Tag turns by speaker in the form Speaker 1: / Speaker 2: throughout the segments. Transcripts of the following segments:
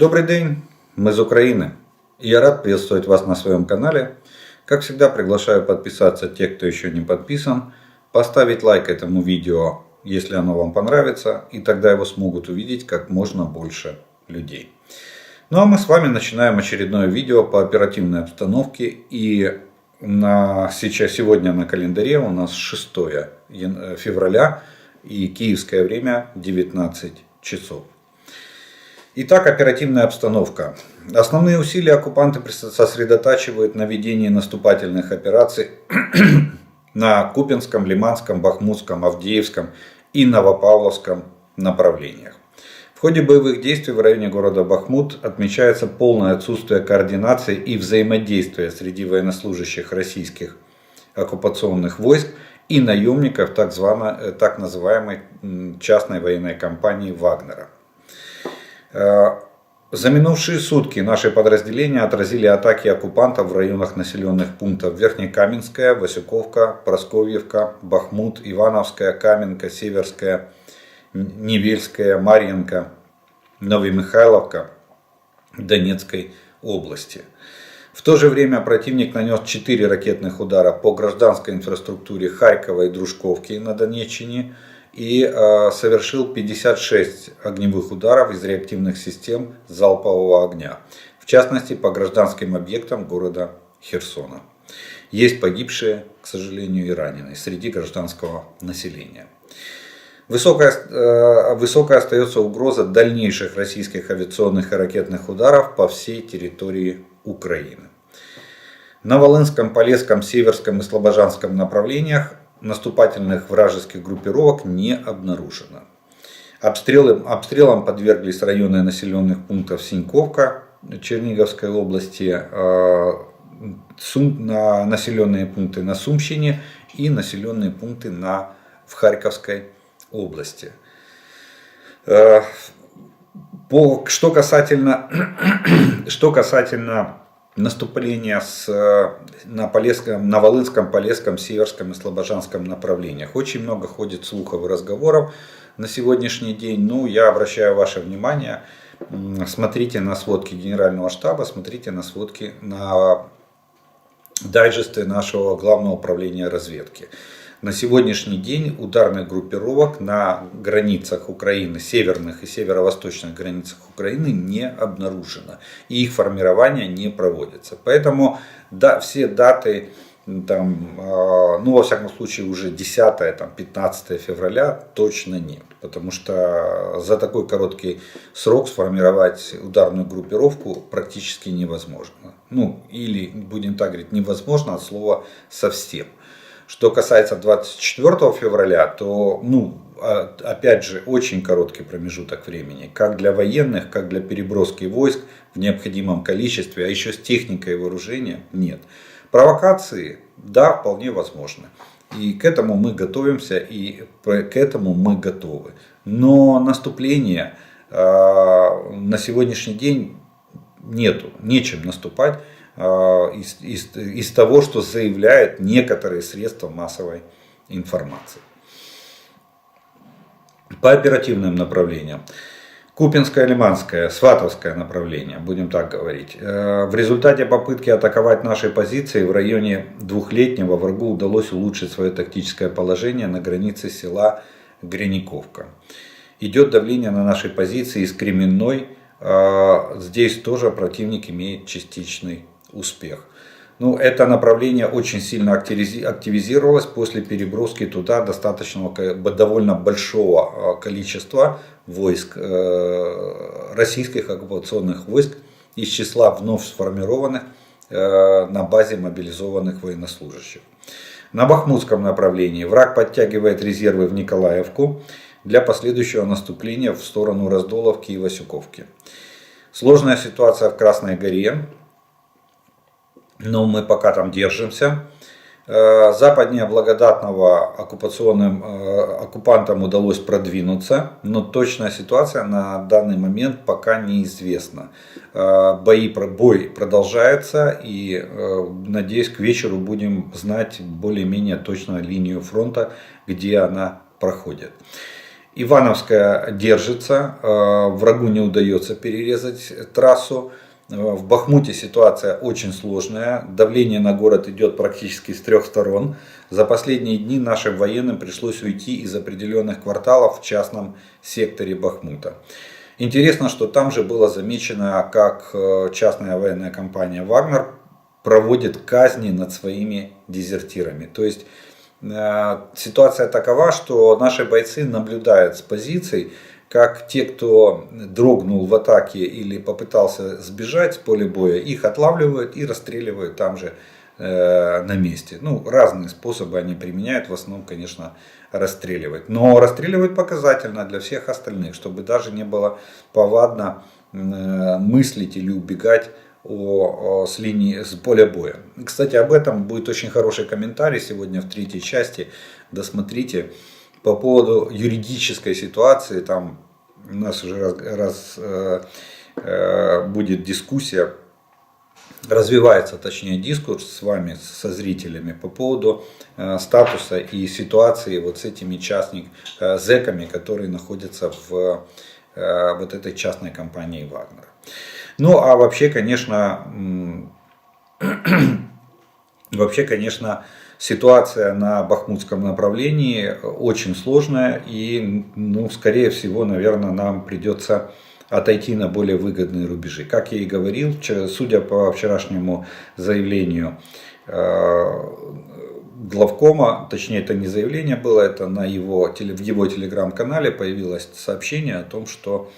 Speaker 1: Добрый день, мы из Украины, и я рад приветствовать вас на своем канале. Как всегда, приглашаю подписаться тех, кто еще не подписан, поставить лайк этому видео, если оно вам понравится, и тогда его смогут увидеть как можно больше людей. Ну а мы с вами начинаем очередное видео по оперативной обстановке, и сегодня на календаре у нас 6 февраля и киевское время 19 часов. Итак, оперативная обстановка. Основные усилия оккупанты сосредотачивают на ведении наступательных операций на Купянском, Лиманском, Бахмутском, Авдеевском и Новопавловском направлениях. В ходе боевых действий в районе города Бахмут отмечается полное отсутствие координации и взаимодействия среди военнослужащих российских оккупационных войск и наемников так называемой частной военной компании Вагнера. За минувшие сутки наши подразделения отразили атаки оккупантов в районах населенных пунктов Верхнекаменская, Васюковка, Просковьевка, Бахмут, Ивановская, Каменка, Северская, Невельская, Марьинка, Новомихайловка Донецкой области. В то же время противник нанес 4 ракетных удара по гражданской инфраструктуре Харькова и Дружковки на Донеччине и совершил 56 огневых ударов из реактивных систем залпового огня, в частности по гражданским объектам города Херсона. Есть погибшие, к сожалению, и раненые среди гражданского населения. Высокая остается угроза дальнейших российских авиационных и ракетных ударов по всей территории Украины. На Волынском, Полесском, Северском и Слобожанском направлениях наступательных вражеских группировок не обнаружено. Обстрелам подверглись районы населенных пунктов Синьковка Черниговской области, населенные пункты на Сумщине и населенные пункты в Харьковской области. Что касательно наступления на Волынском, Полесском, Северском и Слобожанском направлениях. Очень много ходит слухов и разговоров на сегодняшний день. Я обращаю ваше внимание, смотрите на сводки Генерального штаба, смотрите на сводки, на дайджесты нашего Главного управления разведки. На сегодняшний день ударных группировок на границах Украины, северных и северо-восточных границах Украины не обнаружено. И их формирование не проводится. Поэтому все даты, во всяком случае уже 10-15 февраля точно нет. Потому что за такой короткий срок сформировать ударную группировку практически невозможно. Или, будем так говорить, невозможно от слова совсем. Что касается 24 февраля, то, опять же, очень короткий промежуток времени, как для военных, как для переброски войск в необходимом количестве, а еще с техникой и вооружением нет. Провокации, да, вполне возможно. И к этому мы готовимся, и к этому мы готовы. Но наступления на сегодняшний день нету, нечем наступать. Из того, что заявляют некоторые средства массовой информации. По оперативным направлениям. Купинское, Лиманское, Сватовское направление, будем так говорить. В результате попытки атаковать наши позиции в районе Двухлетнего врагу удалось улучшить свое тактическое положение на границе села Гряниковка. Идет давление на наши позиции из Кременной. Здесь тоже противник имеет частичный успех. Это направление очень сильно активизировалось после переброски туда довольно большого количества войск, российских оккупационных войск из числа вновь сформированных на базе мобилизованных военнослужащих. На Бахмутском направлении враг подтягивает резервы в Николаевку для последующего наступления в сторону Раздоловки и Васюковки. Сложная ситуация в Красной Горе. Но мы пока там держимся. Западнее Благодатного оккупантам удалось продвинуться, но точная ситуация на данный момент пока неизвестна. Бой продолжается, и надеюсь, к вечеру будем знать более-менее точную линию фронта, где она проходит. Ивановская держится, врагу не удается перерезать трассу. В Бахмуте ситуация очень сложная, давление на город идет практически с трех сторон. За последние дни нашим военным пришлось уйти из определенных кварталов в частном секторе Бахмута. Интересно, что там же было замечено, как частная военная компания «Вагнер» проводит казни над своими дезертирами. То есть ситуация такова, что наши бойцы наблюдают с позиций, как те, кто дрогнул в атаке или попытался сбежать с поля боя, их отлавливают и расстреливают там же на месте. Ну, разные способы они применяют, в основном, конечно, расстреливать. Но расстреливают показательно для всех остальных, чтобы даже не было повадно мыслить или убегать с линии, с поля боя. Кстати, об этом будет очень хороший комментарий сегодня в третьей части. Досмотрите. По поводу юридической ситуации, там у нас уже будет дискуссия, развивается точнее дискурс с вами, со зрителями, по поводу статуса и ситуации вот с этими зэками, которые находятся в вот этой частной компании Вагнера. Ну а вообще, конечно, ситуация на бахмутском направлении очень сложная, и, ну, скорее всего, наверное, нам придется отойти на более выгодные рубежи. Как я и говорил, судя по вчерашнему заявлению главкома, точнее это не заявление было, это в его телеграм-канале появилось сообщение о том, что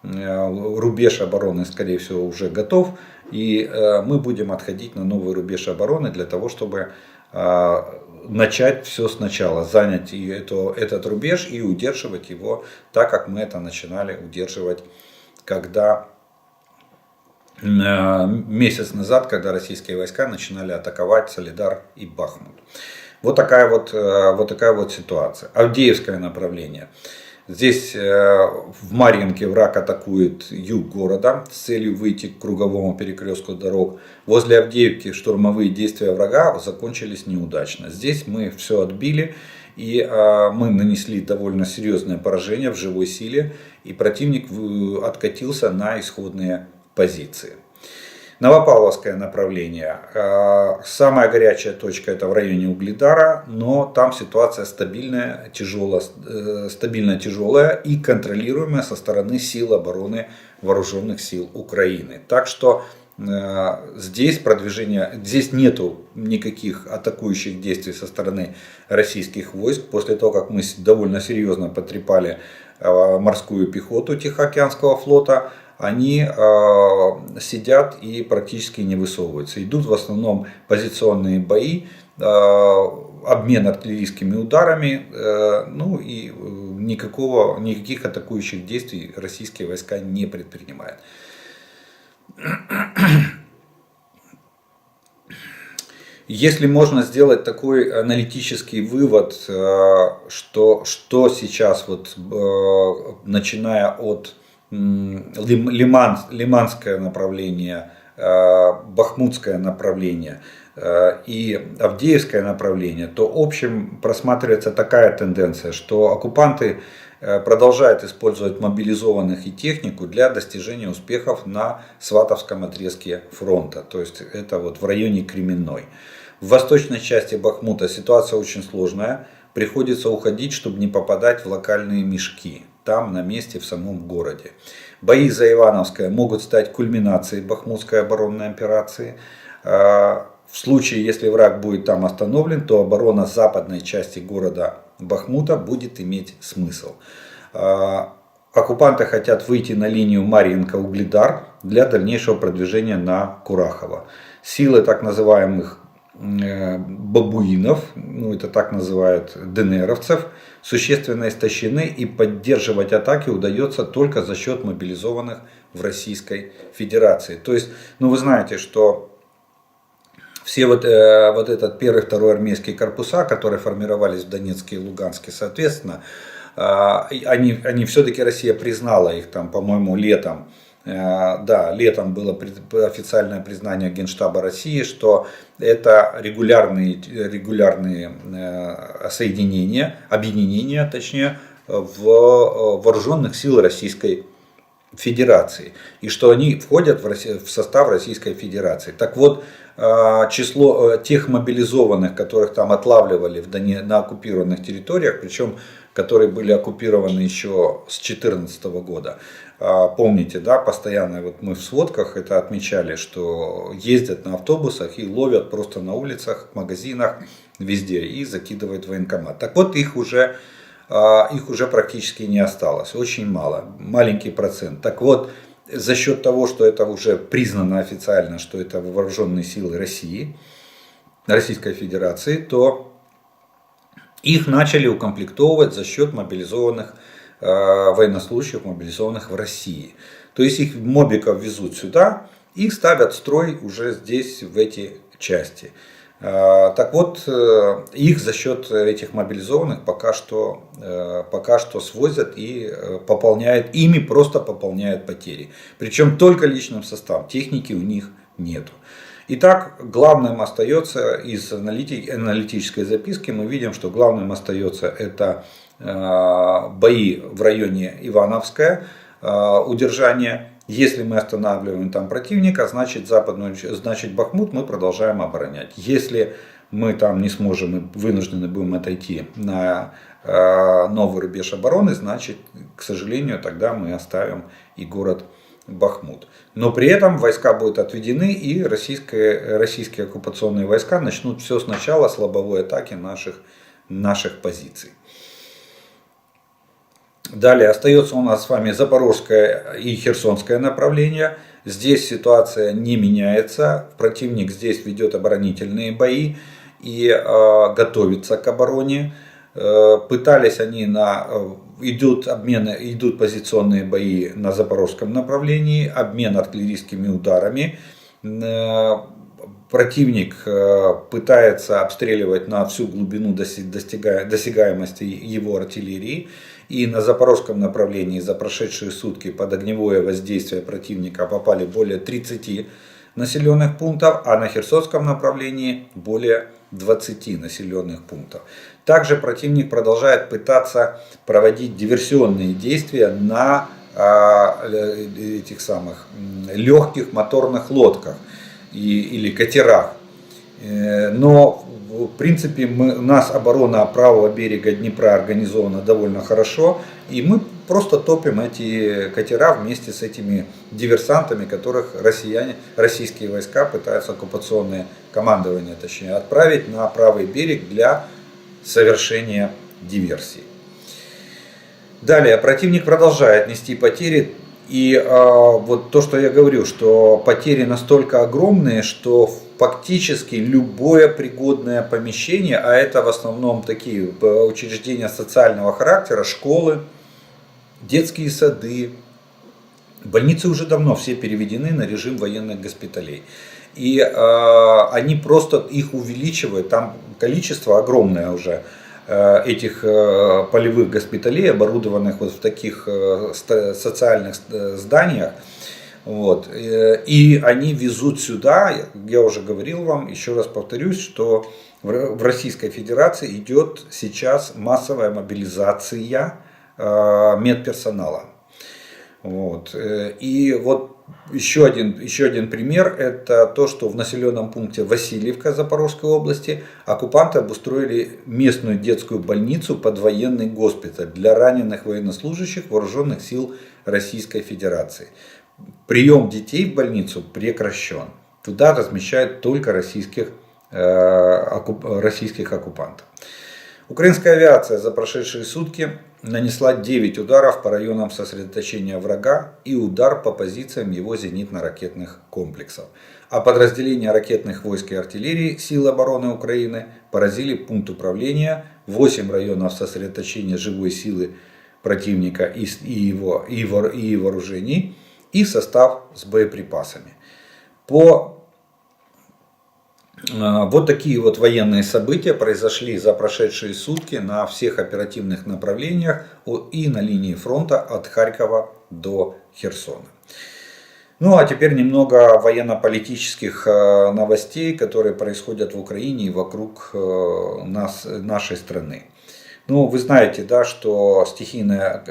Speaker 1: рубеж обороны, скорее всего, уже готов, и мы будем отходить на новый рубеж обороны для того, чтобы начать все сначала, занять этот рубеж и удерживать его так, как мы это начинали удерживать, когда месяц назад, когда российские войска начинали атаковать Солидар и Бахмут. Вот такая вот ситуация. Авдеевское направление. Здесь в Марьинке враг атакует юг города с целью выйти к круговому перекрестку дорог. Возле Авдеевки штурмовые действия врага закончились неудачно. Здесь мы все отбили, и мы нанесли довольно серьезное поражение в живой силе, и противник откатился на исходные позиции. Новопавловское направление. Самая горячая точка это в районе Угледара, но там ситуация стабильно тяжелая и контролируемая со стороны сил обороны вооруженных сил Украины. Так что здесь нету никаких атакующих действий со стороны российских войск. После того, как мы довольно серьезно потрепали морскую пехоту Тихоокеанского флота, они сидят и практически не высовываются. Идут в основном позиционные бои, обмен артиллерийскими ударами, ну и никаких атакующих действий российские войска не предпринимают. Если можно сделать такой аналитический вывод, что сейчас, начиная от Лиманское направление, Бахмутское направление и Авдеевское направление, то в общем просматривается такая тенденция, что оккупанты продолжают использовать мобилизованных и технику для достижения успехов на Сватовском отрезке фронта, то есть это в районе Кременной. В восточной части Бахмута ситуация очень сложная, приходится уходить, чтобы не попадать в локальные мешки. Там, на месте, в самом городе. Бои за Ивановское могут стать кульминацией Бахмутской оборонной операции. В случае, если враг будет там остановлен, то оборона западной части города Бахмута будет иметь смысл. Оккупанты хотят выйти на линию Марьинка-Угледар для дальнейшего продвижения на Курахово. Силы так называемых бабуинов, это так называют ДНРовцев, существенно истощены, и поддерживать атаки удается только за счет мобилизованных в Российской Федерации. То есть, вы знаете, что все этот первый, второй армейские корпуса, которые формировались в Донецке и Луганске, соответственно, они все-таки Россия признала их там, по-моему, летом. Да, летом было официальное признание Генштаба России, что это регулярные соединения, объединения, точнее, в вооруженных сил Российской Федерации, и что они входят в состав Российской Федерации. Так вот, число тех мобилизованных, которых там отлавливали на оккупированных территориях, причем которые были оккупированы еще с 2014 года. Помните, да, постоянно вот мы в сводках это отмечали, что ездят на автобусах и ловят просто на улицах, в магазинах, везде и закидывают в военкомат. Так вот, их уже практически не осталось, очень мало, маленький процент. Так вот, за счет того, что это уже признано официально, что это вооруженные силы России, Российской Федерации, то их начали укомплектовывать за счет мобилизованных военнослужащих, мобилизованных в России. То есть их мобиков везут сюда и ставят строй уже здесь, в эти части. Так вот, их за счет этих мобилизованных пока что свозят и ими просто пополняют потери. Причем только личным составом, техники у них нету. Итак, главным остается из аналитической записки, мы видим, что главным остается это бои в районе Ивановское, удержание. Если мы останавливаем там противника, значит Бахмут мы продолжаем оборонять. Если мы там не сможем и вынуждены будем отойти на новый рубеж обороны, значит, к сожалению, тогда мы оставим и город Бахмут. Но при этом войска будут отведены, и российские оккупационные войска начнут все сначала с лобовой атаки наших позиций. Далее остается у нас с вами Запорожское и Херсонское направление. Здесь ситуация не меняется. Противник здесь ведет оборонительные бои и готовится к обороне. Пытались они идут позиционные бои на Запорожском направлении, обмен артиллерийскими ударами. Противник пытается обстреливать на всю глубину досягаемости его артиллерии. И на Запорожском направлении за прошедшие сутки под огневое воздействие противника попали более 30 населенных пунктов, а на Херсонском направлении более 20 населенных пунктов. Также противник продолжает пытаться проводить диверсионные действия на этих самых легких моторных лодках или катерах. Но в принципе у нас оборона правого берега Днепра организована довольно хорошо, и мы просто топим эти катера вместе с этими диверсантами, которых российские войска пытаются, оккупационное командование точнее, отправить на правый берег для совершения диверсий. Далее, противник продолжает нести потери. И вот то, что я говорю, что потери настолько огромные, что фактически любое пригодное помещение, а это в основном такие учреждения социального характера, школы, детские сады, больницы уже давно все переведены на режим военных госпиталей. И они просто их увеличивают, там количество огромное уже этих полевых госпиталей, оборудованных вот в таких социальных зданиях. Вот. И они везут сюда, я уже говорил вам, еще раз повторюсь, что в Российской Федерации идет сейчас массовая мобилизация медперсонала. Вот. И вот еще один пример, это то, что в населенном пункте Васильевка Запорожской области оккупанты обустроили местную детскую больницу под военный госпиталь для раненых военнослужащих вооруженных сил Российской Федерации. Прием детей в больницу прекращен. Туда размещают только российских оккупантов. Украинская авиация за прошедшие сутки нанесла 9 ударов по районам сосредоточения врага и удар по позициям его зенитно-ракетных комплексов. А подразделения ракетных войск и артиллерии сил обороны Украины поразили пункт управления, 8 районов сосредоточения живой силы противника и вооружений и состав с боеприпасами. Вот такие вот военные события произошли за прошедшие сутки на всех оперативных направлениях и на линии фронта от Харькова до Херсона. Ну а теперь немного военно-политических новостей, которые происходят в Украине и вокруг нашей страны. Ну, вы знаете, да, что стихийная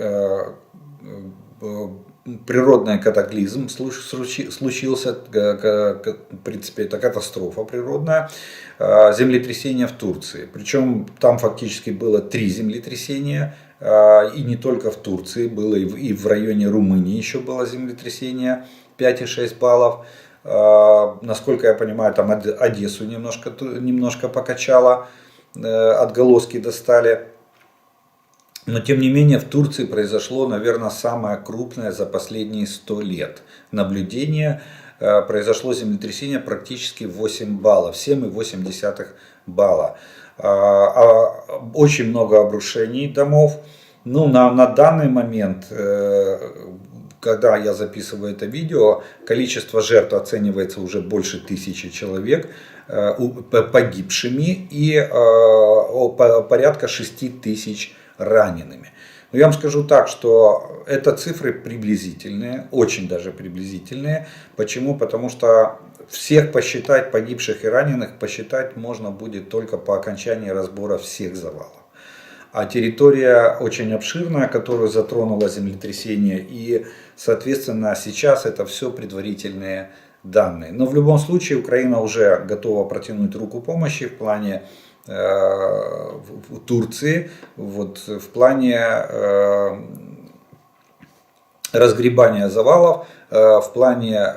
Speaker 1: природный катаклизм случился, в принципе, это катастрофа природная, землетрясение в Турции. Причем там фактически было 3 землетрясения, и не только в Турции, было и в районе Румынии еще было землетрясение 5,6 баллов. Насколько я понимаю, там Одессу немножко покачало, отголоски достали. Но тем не менее в Турции произошло, наверное, самое крупное за последние 100 лет наблюдение. Произошло землетрясение практически 8 баллов, 7,8 балла. Очень много обрушений домов. Ну, на данный момент, когда я записываю это видео, количество жертв оценивается уже больше 1000 человек погибшими и порядка 6000 ранеными. Но я вам скажу так, что это цифры приблизительные, очень даже приблизительные. Почему? Потому что всех посчитать, погибших и раненых, посчитать можно будет только по окончании разбора всех завалов. А территория очень обширная, которую затронуло землетрясение, и, соответственно, сейчас это все предварительные данные. Но в любом случае Украина уже готова протянуть руку помощи в плане в Турции, вот, в плане разгребания завалов, в плане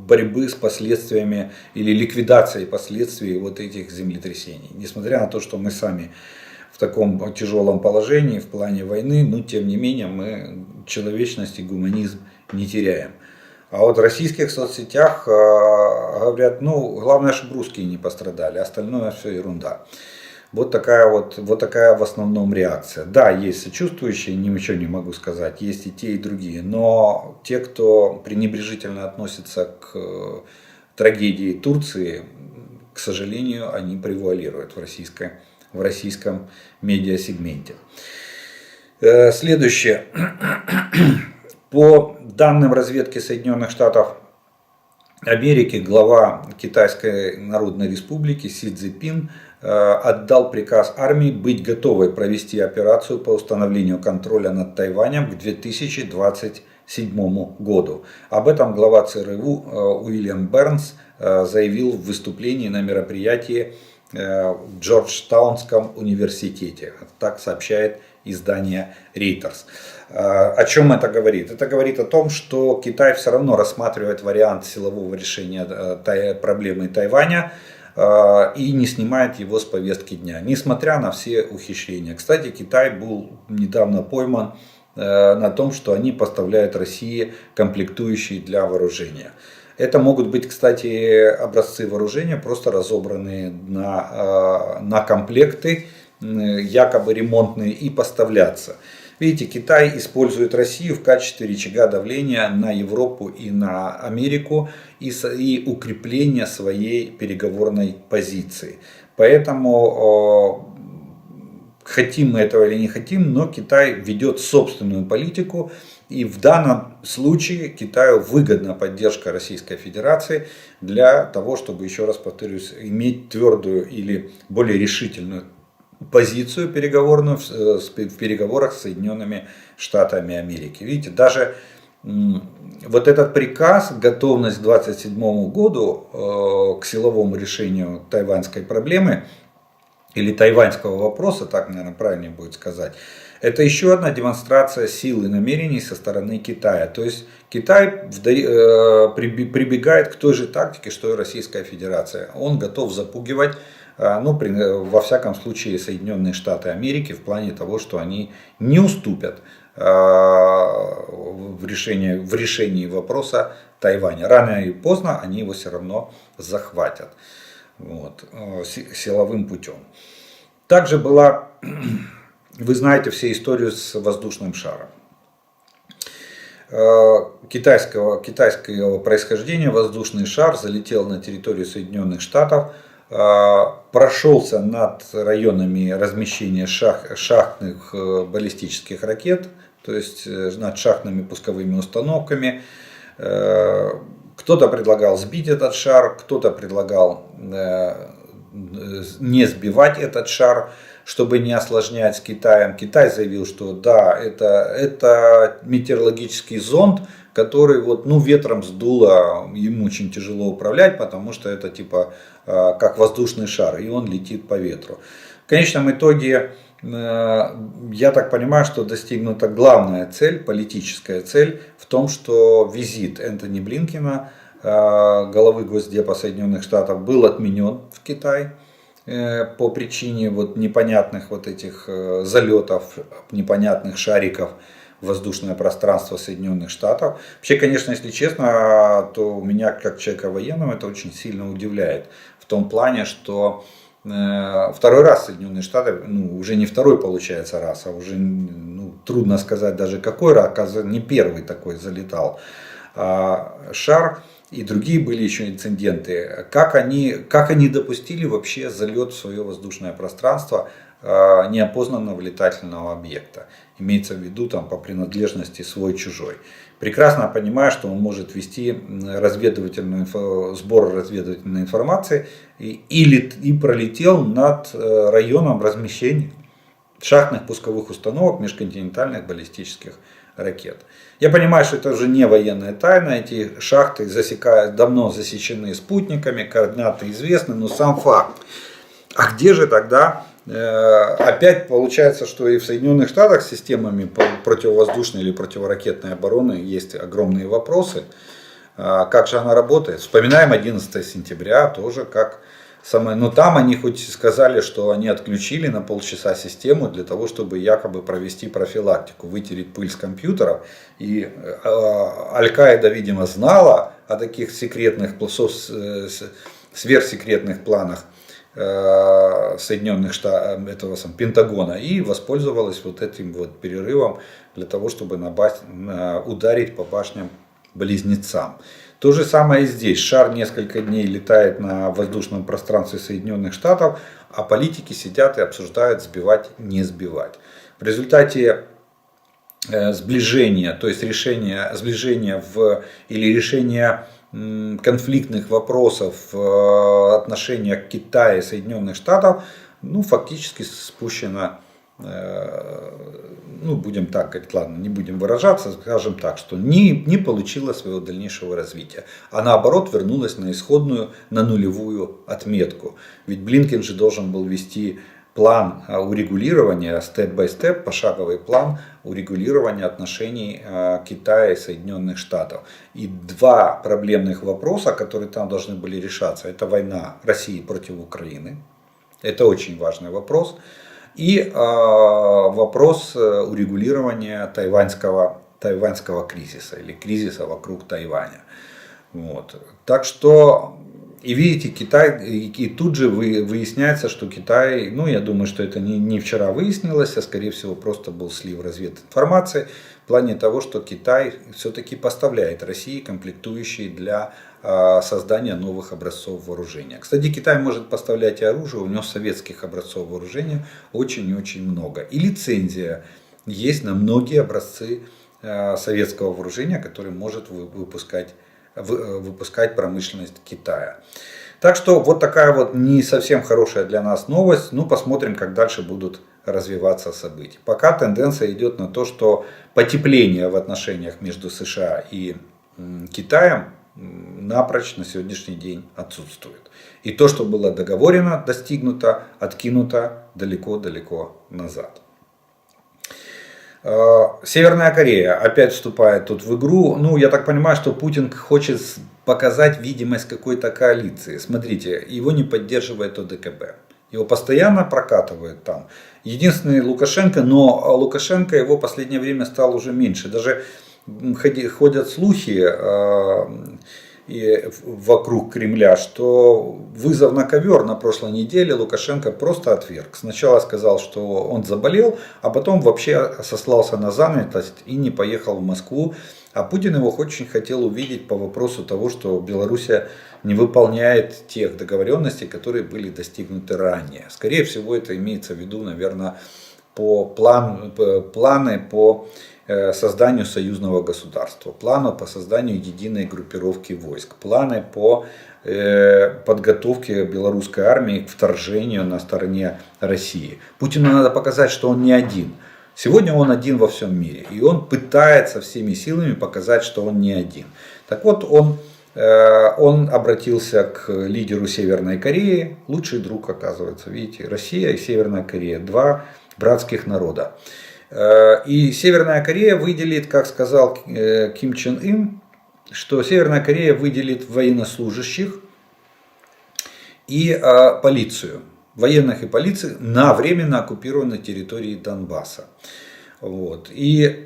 Speaker 1: борьбы с последствиями или ликвидации последствий вот этих землетрясений. Несмотря на то, что мы сами в таком тяжелом положении в плане войны, но тем не менее мы человечность и гуманизм не теряем. А вот в российских соцсетях говорят, ну, главное, чтобы русские не пострадали, остальное все ерунда. Вот такая в основном реакция. Да, есть сочувствующие, ничего не могу сказать, есть и те, и другие. Но те, кто пренебрежительно относится к трагедии Турции, к сожалению, они превалируют в российском медиасегменте. Следующее. По данным разведки Соединенных Штатов Америки, глава Китайской Народной Республики Си Цзиньпин отдал приказ армии быть готовой провести операцию по установлению контроля над Тайванем к 2027 году. Об этом глава ЦРУ Уильям Бернс заявил в выступлении на мероприятии в Джорджтаунском университете. Так сообщает издание Reuters. О чем это говорит? Это говорит о том, что Китай все равно рассматривает вариант силового решения проблемы Тайваня и не снимает его с повестки дня, несмотря на все ухищрения. Кстати, Китай был недавно пойман на том, что они поставляют России комплектующие для вооружения. Это могут быть, кстати, образцы вооружения, просто разобранные на комплекты, якобы ремонтные, и поставляться. Видите, Китай использует Россию в качестве рычага давления на Европу и на Америку и укрепления своей переговорной позиции. Поэтому, хотим мы этого или не хотим, но Китай ведет собственную политику. И в данном случае Китаю выгодна поддержка Российской Федерации для того, чтобы, еще раз повторюсь, иметь твердую или более решительную позицию переговорную в переговорах с Соединенными Штатами Америки. Видите, даже вот этот приказ, готовность к 2027 году к силовому решению тайваньской проблемы или тайваньского вопроса, так, наверное, правильнее будет сказать, это еще одна демонстрация сил и намерений со стороны Китая. То есть Китай прибегает к той же тактике, что и Российская Федерация. Он готов запугивать, во всяком случае, Соединенные Штаты Америки в плане того, что они не уступят в решении вопроса Тайваня. Рано или поздно они его все равно захватят силовым путем. Также была, вы знаете все историю с воздушным шаром. Китайского происхождения воздушный шар залетел на территорию Соединенных Штатов, прошелся над районами размещения шахтных баллистических ракет, то есть над шахтными пусковыми установками. Кто-то предлагал сбить этот шар, кто-то предлагал не сбивать этот шар. чтобы не осложнять с Китаем, Китай заявил, что да, это метеорологический зонд, который вот, ну, ветром сдуло, ему очень тяжело управлять, потому что это типа как воздушный шар, и он летит по ветру. В конечном итоге, я так понимаю, что достигнута главная цель, политическая цель в том, что визит Энтони Блинкена, главы Госдепа Соединенных Штатов, был отменен в Китай по причине вот непонятных вот этих залетов, непонятных шариков в воздушное пространство Соединенных Штатов. Вообще, конечно, если честно, то меня как человека военного это очень сильно удивляет. В том плане, что второй раз Соединенные Штаты, ну уже не второй получается раз, а уже ну, трудно сказать даже какой раз, оказывается, не первый такой залетал шар. И другие были еще инциденты. Как они допустили вообще залет в свое воздушное пространство неопознанного летательного объекта? Имеется в виду там, по принадлежности свой-чужой. Прекрасно понимая, что он может вести сбор разведывательной информации и пролетел над районом размещения шахтных пусковых установок межконтинентальных баллистических ракет. Я понимаю, что это уже не военная тайна, эти шахты давно засечены спутниками, координаты известны, но сам факт. А где же тогда, опять получается, что и в Соединенных Штатах с системами противовоздушной или противоракетной обороны есть огромные вопросы. Как же она работает? Вспоминаем 11 сентября, тоже как самое. Но там они хоть сказали, что они отключили на полчаса систему для того, чтобы якобы провести профилактику, вытереть пыль с компьютеров. И Аль-Каида, видимо, знала о таких секретных, сверхсекретных планах Соединенных Штатов, этого Пентагона, и воспользовалась вот этим вот перерывом для того, чтобы ударить по башням-близнецам. То же самое и здесь. Шар несколько дней летает на воздушном пространстве Соединенных Штатов, а политики сидят и обсуждают, сбивать, не сбивать. В результате сближения, то есть решения конфликтных вопросов в отношениях Китая и Соединенных Штатов, ну, фактически спущено, ну, будем так говорить, ладно, не будем выражаться, скажем так, что не получила своего дальнейшего развития, а наоборот вернулась на исходную, на нулевую отметку. Ведь Блинкен же должен был вести план урегулирования, степ-бай-степ, пошаговый план урегулирования отношений Китая и Соединенных Штатов. И два проблемных вопроса, которые там должны были решаться, это война России против Украины, это очень важный вопрос, и вопрос урегулирования тайваньского кризиса или кризиса вокруг Тайваня. Вот. Так что, и видите, Китай, и тут же выясняется, что Китай, ну я думаю, что это не вчера выяснилось, а скорее всего просто был слив развединформации в плане того, что Китай все-таки поставляет России комплектующие для создания новых образцов вооружения. Кстати, Китай может поставлять и оружие, у него советских образцов вооружения очень и очень много. И лицензия есть на многие образцы советского вооружения, которые может выпускать промышленность Китая. Так что вот такая вот не совсем хорошая для нас новость. Ну, посмотрим, как дальше будут развиваться события. Пока тенденция идет на то, что потепление в отношениях между США и Китаем напрочь на сегодняшний день отсутствует. И то, что было договорено, достигнуто, откинуто далеко-далеко назад. Северная Корея опять вступает тут в игру. Ну, я так понимаю, что Путин хочет показать видимость какой-то коалиции. Смотрите, его не поддерживает ОДКБ. Его постоянно прокатывают там. Единственный Лукашенко, но Лукашенко его в последнее время стал уже меньше. Даже ходят слухи вокруг Кремля, что вызов на ковер на прошлой неделе Лукашенко просто отверг. Сначала сказал, что он заболел, а потом вообще сослался на занятость и не поехал в Москву. А Путин его очень хотел увидеть по вопросу того, что Белоруссия не выполняет тех договоренностей, которые были достигнуты ранее. Скорее всего, это имеется в виду, наверное, планы по созданию союзного государства, планы по созданию единой группировки войск, планы по подготовке белорусской армии к вторжению на стороне России. Путину надо показать, что он не один. Сегодня он один во всем мире. И он пытается всеми силами показать, что он не один. Так вот, он обратился к лидеру Северной Кореи. Лучший друг, оказывается. Видите, Россия и Северная Корея. Два братских народа. И Северная Корея выделит, как сказал Ким Чен Ын, что Северная Корея выделит военнослужащих и полицию. Военных и полиции на временно оккупированной территории Донбасса. Вот. И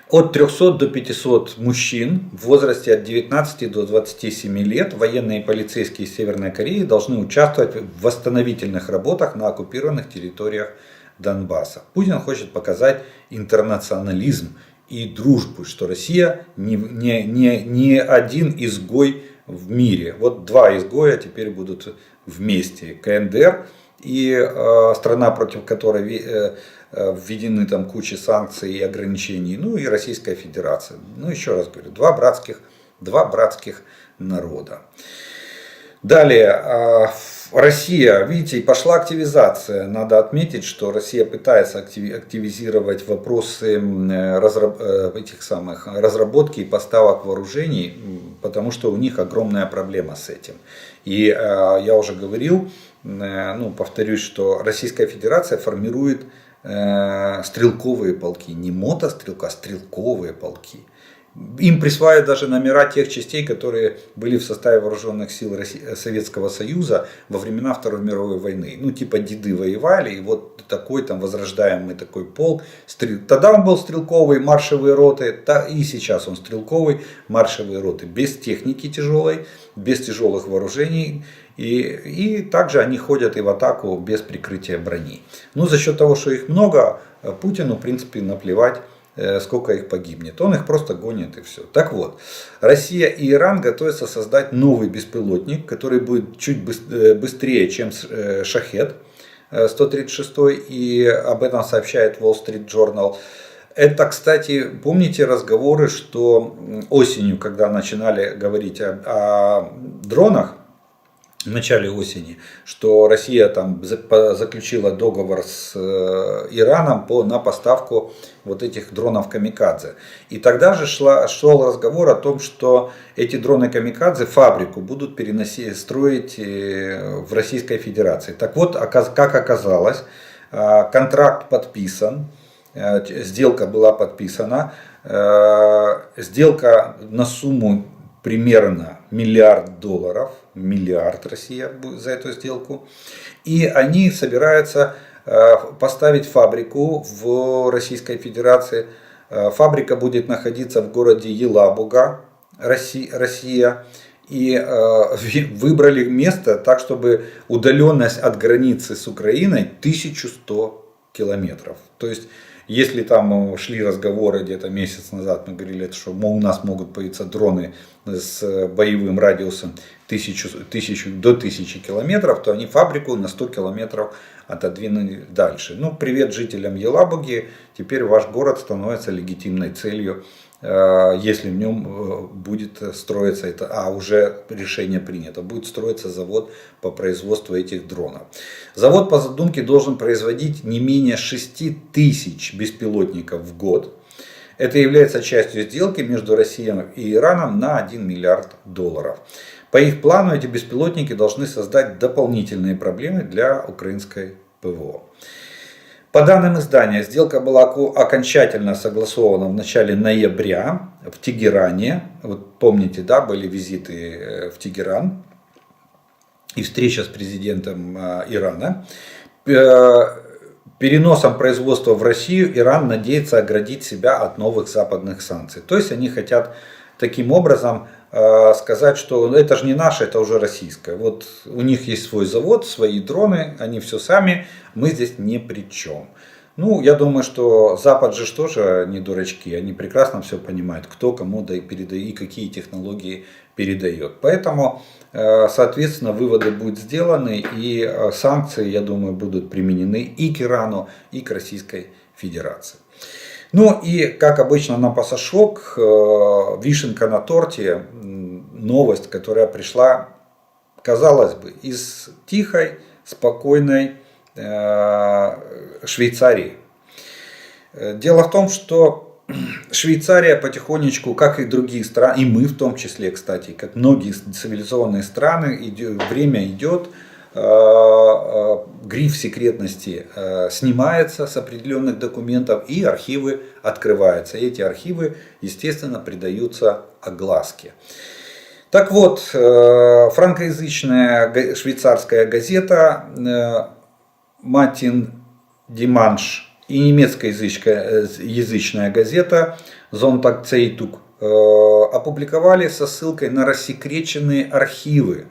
Speaker 1: от 300 до 500 мужчин в возрасте от 19 до 27 лет военные и полицейские Северной Кореи должны участвовать в восстановительных работах на оккупированных территориях Донбасса. Путин хочет показать интернационализм и дружбу, что Россия не один изгой в мире. Вот два изгоя теперь будут вместе. КНДР и страна, против которой введены там куча санкций и ограничений, ну и Российская Федерация. Ну еще раз говорю, два братских народа. Далее, Россия, видите, пошла активизация. Надо отметить, что Россия пытается активизировать вопросы разработки и поставок вооружений, потому что у них огромная проблема с этим. И я уже говорил, повторюсь, что Российская Федерация формирует стрелковые полки, не мотострелка, а стрелковые полки. Им присваивают даже номера тех частей, которые были в составе вооруженных сил Советского Союза во времена Второй мировой войны. Ну, типа деды воевали, и вот такой там возрождаемый такой полк. Тогда он был стрелковый, маршевые роты, и сейчас он стрелковый, маршевые роты. Без техники тяжелой, без тяжелых вооружений. И также они ходят и в атаку без прикрытия брони. Ну, за счет того, что их много, Путину, в принципе, наплевать, сколько их погибнет. Он их просто гонит и все. Так вот, Россия и Иран готовятся создать новый беспилотник, который будет чуть быстрее, чем Шахед 136, и об этом сообщает Wall Street Journal. Это, кстати, помните разговоры, что осенью, когда начинали говорить о дронах, в начале осени, что Россия там заключила договор с Ираном на поставку вот этих дронов камикадзе. И тогда же шел разговор о том, что эти дроны камикадзе фабрику будут строить в Российской Федерации. Так вот, как оказалось, контракт подписан, сделка была подписана, сделка на сумму примерно $1 миллиард Россия будет за эту сделку. И они собираются поставить фабрику в Российской Федерации. Фабрика будет находиться в городе Елабуга, Россия. И выбрали место так, чтобы удаленность от границы с Украиной 1100 километров. То есть, если там шли разговоры где-то месяц назад, мы говорили, что у нас могут появиться дроны с боевым радиусом 1000 до 1000 километров, то они фабрику на 100 километров отодвинули дальше. Ну, привет жителям Елабуги, теперь ваш город становится легитимной целью, если в нем будет строиться это, уже решение принято, будет строиться завод по производству этих дронов. Завод по задумке должен производить не менее 6000 беспилотников в год. Это является частью сделки между Россией и Ираном на $1 миллиард. По их плану эти беспилотники должны создать дополнительные проблемы для украинской ПВО. По данным издания, сделка была окончательно согласована в начале ноября в Тегеране. Вот помните, да, были визиты в Тегеран и встреча с президентом Ирана. Переносом производства в Россию Иран надеется оградить себя от новых западных санкций. То есть они хотят таким образом сказать, что это же не наше, это уже российское. Вот у них есть свой завод, свои дроны, они все сами, мы здесь ни при чем. Ну, я думаю, что Запад же тоже не дурачки, они прекрасно все понимают, кто кому передает и какие технологии передает. Поэтому, соответственно, выводы будут сделаны и санкции, я думаю, будут применены и к Ирану, и к Российской Федерации. Ну и, как обычно, на пасашок, вишенка на торте, новость, которая пришла, казалось бы, из тихой, спокойной Швейцарии. Дело в том, что Швейцария потихонечку, как и другие страны, и мы в том числе, кстати, как многие цивилизованные страны, время идет, гриф секретности снимается с определенных документов и архивы открываются. Эти архивы, естественно, придаются огласке. Так вот, франкоязычная швейцарская газета Матин Диманш и немецкоязычная газета Зонтаг Цейтуг опубликовали со ссылкой на рассекреченные архивы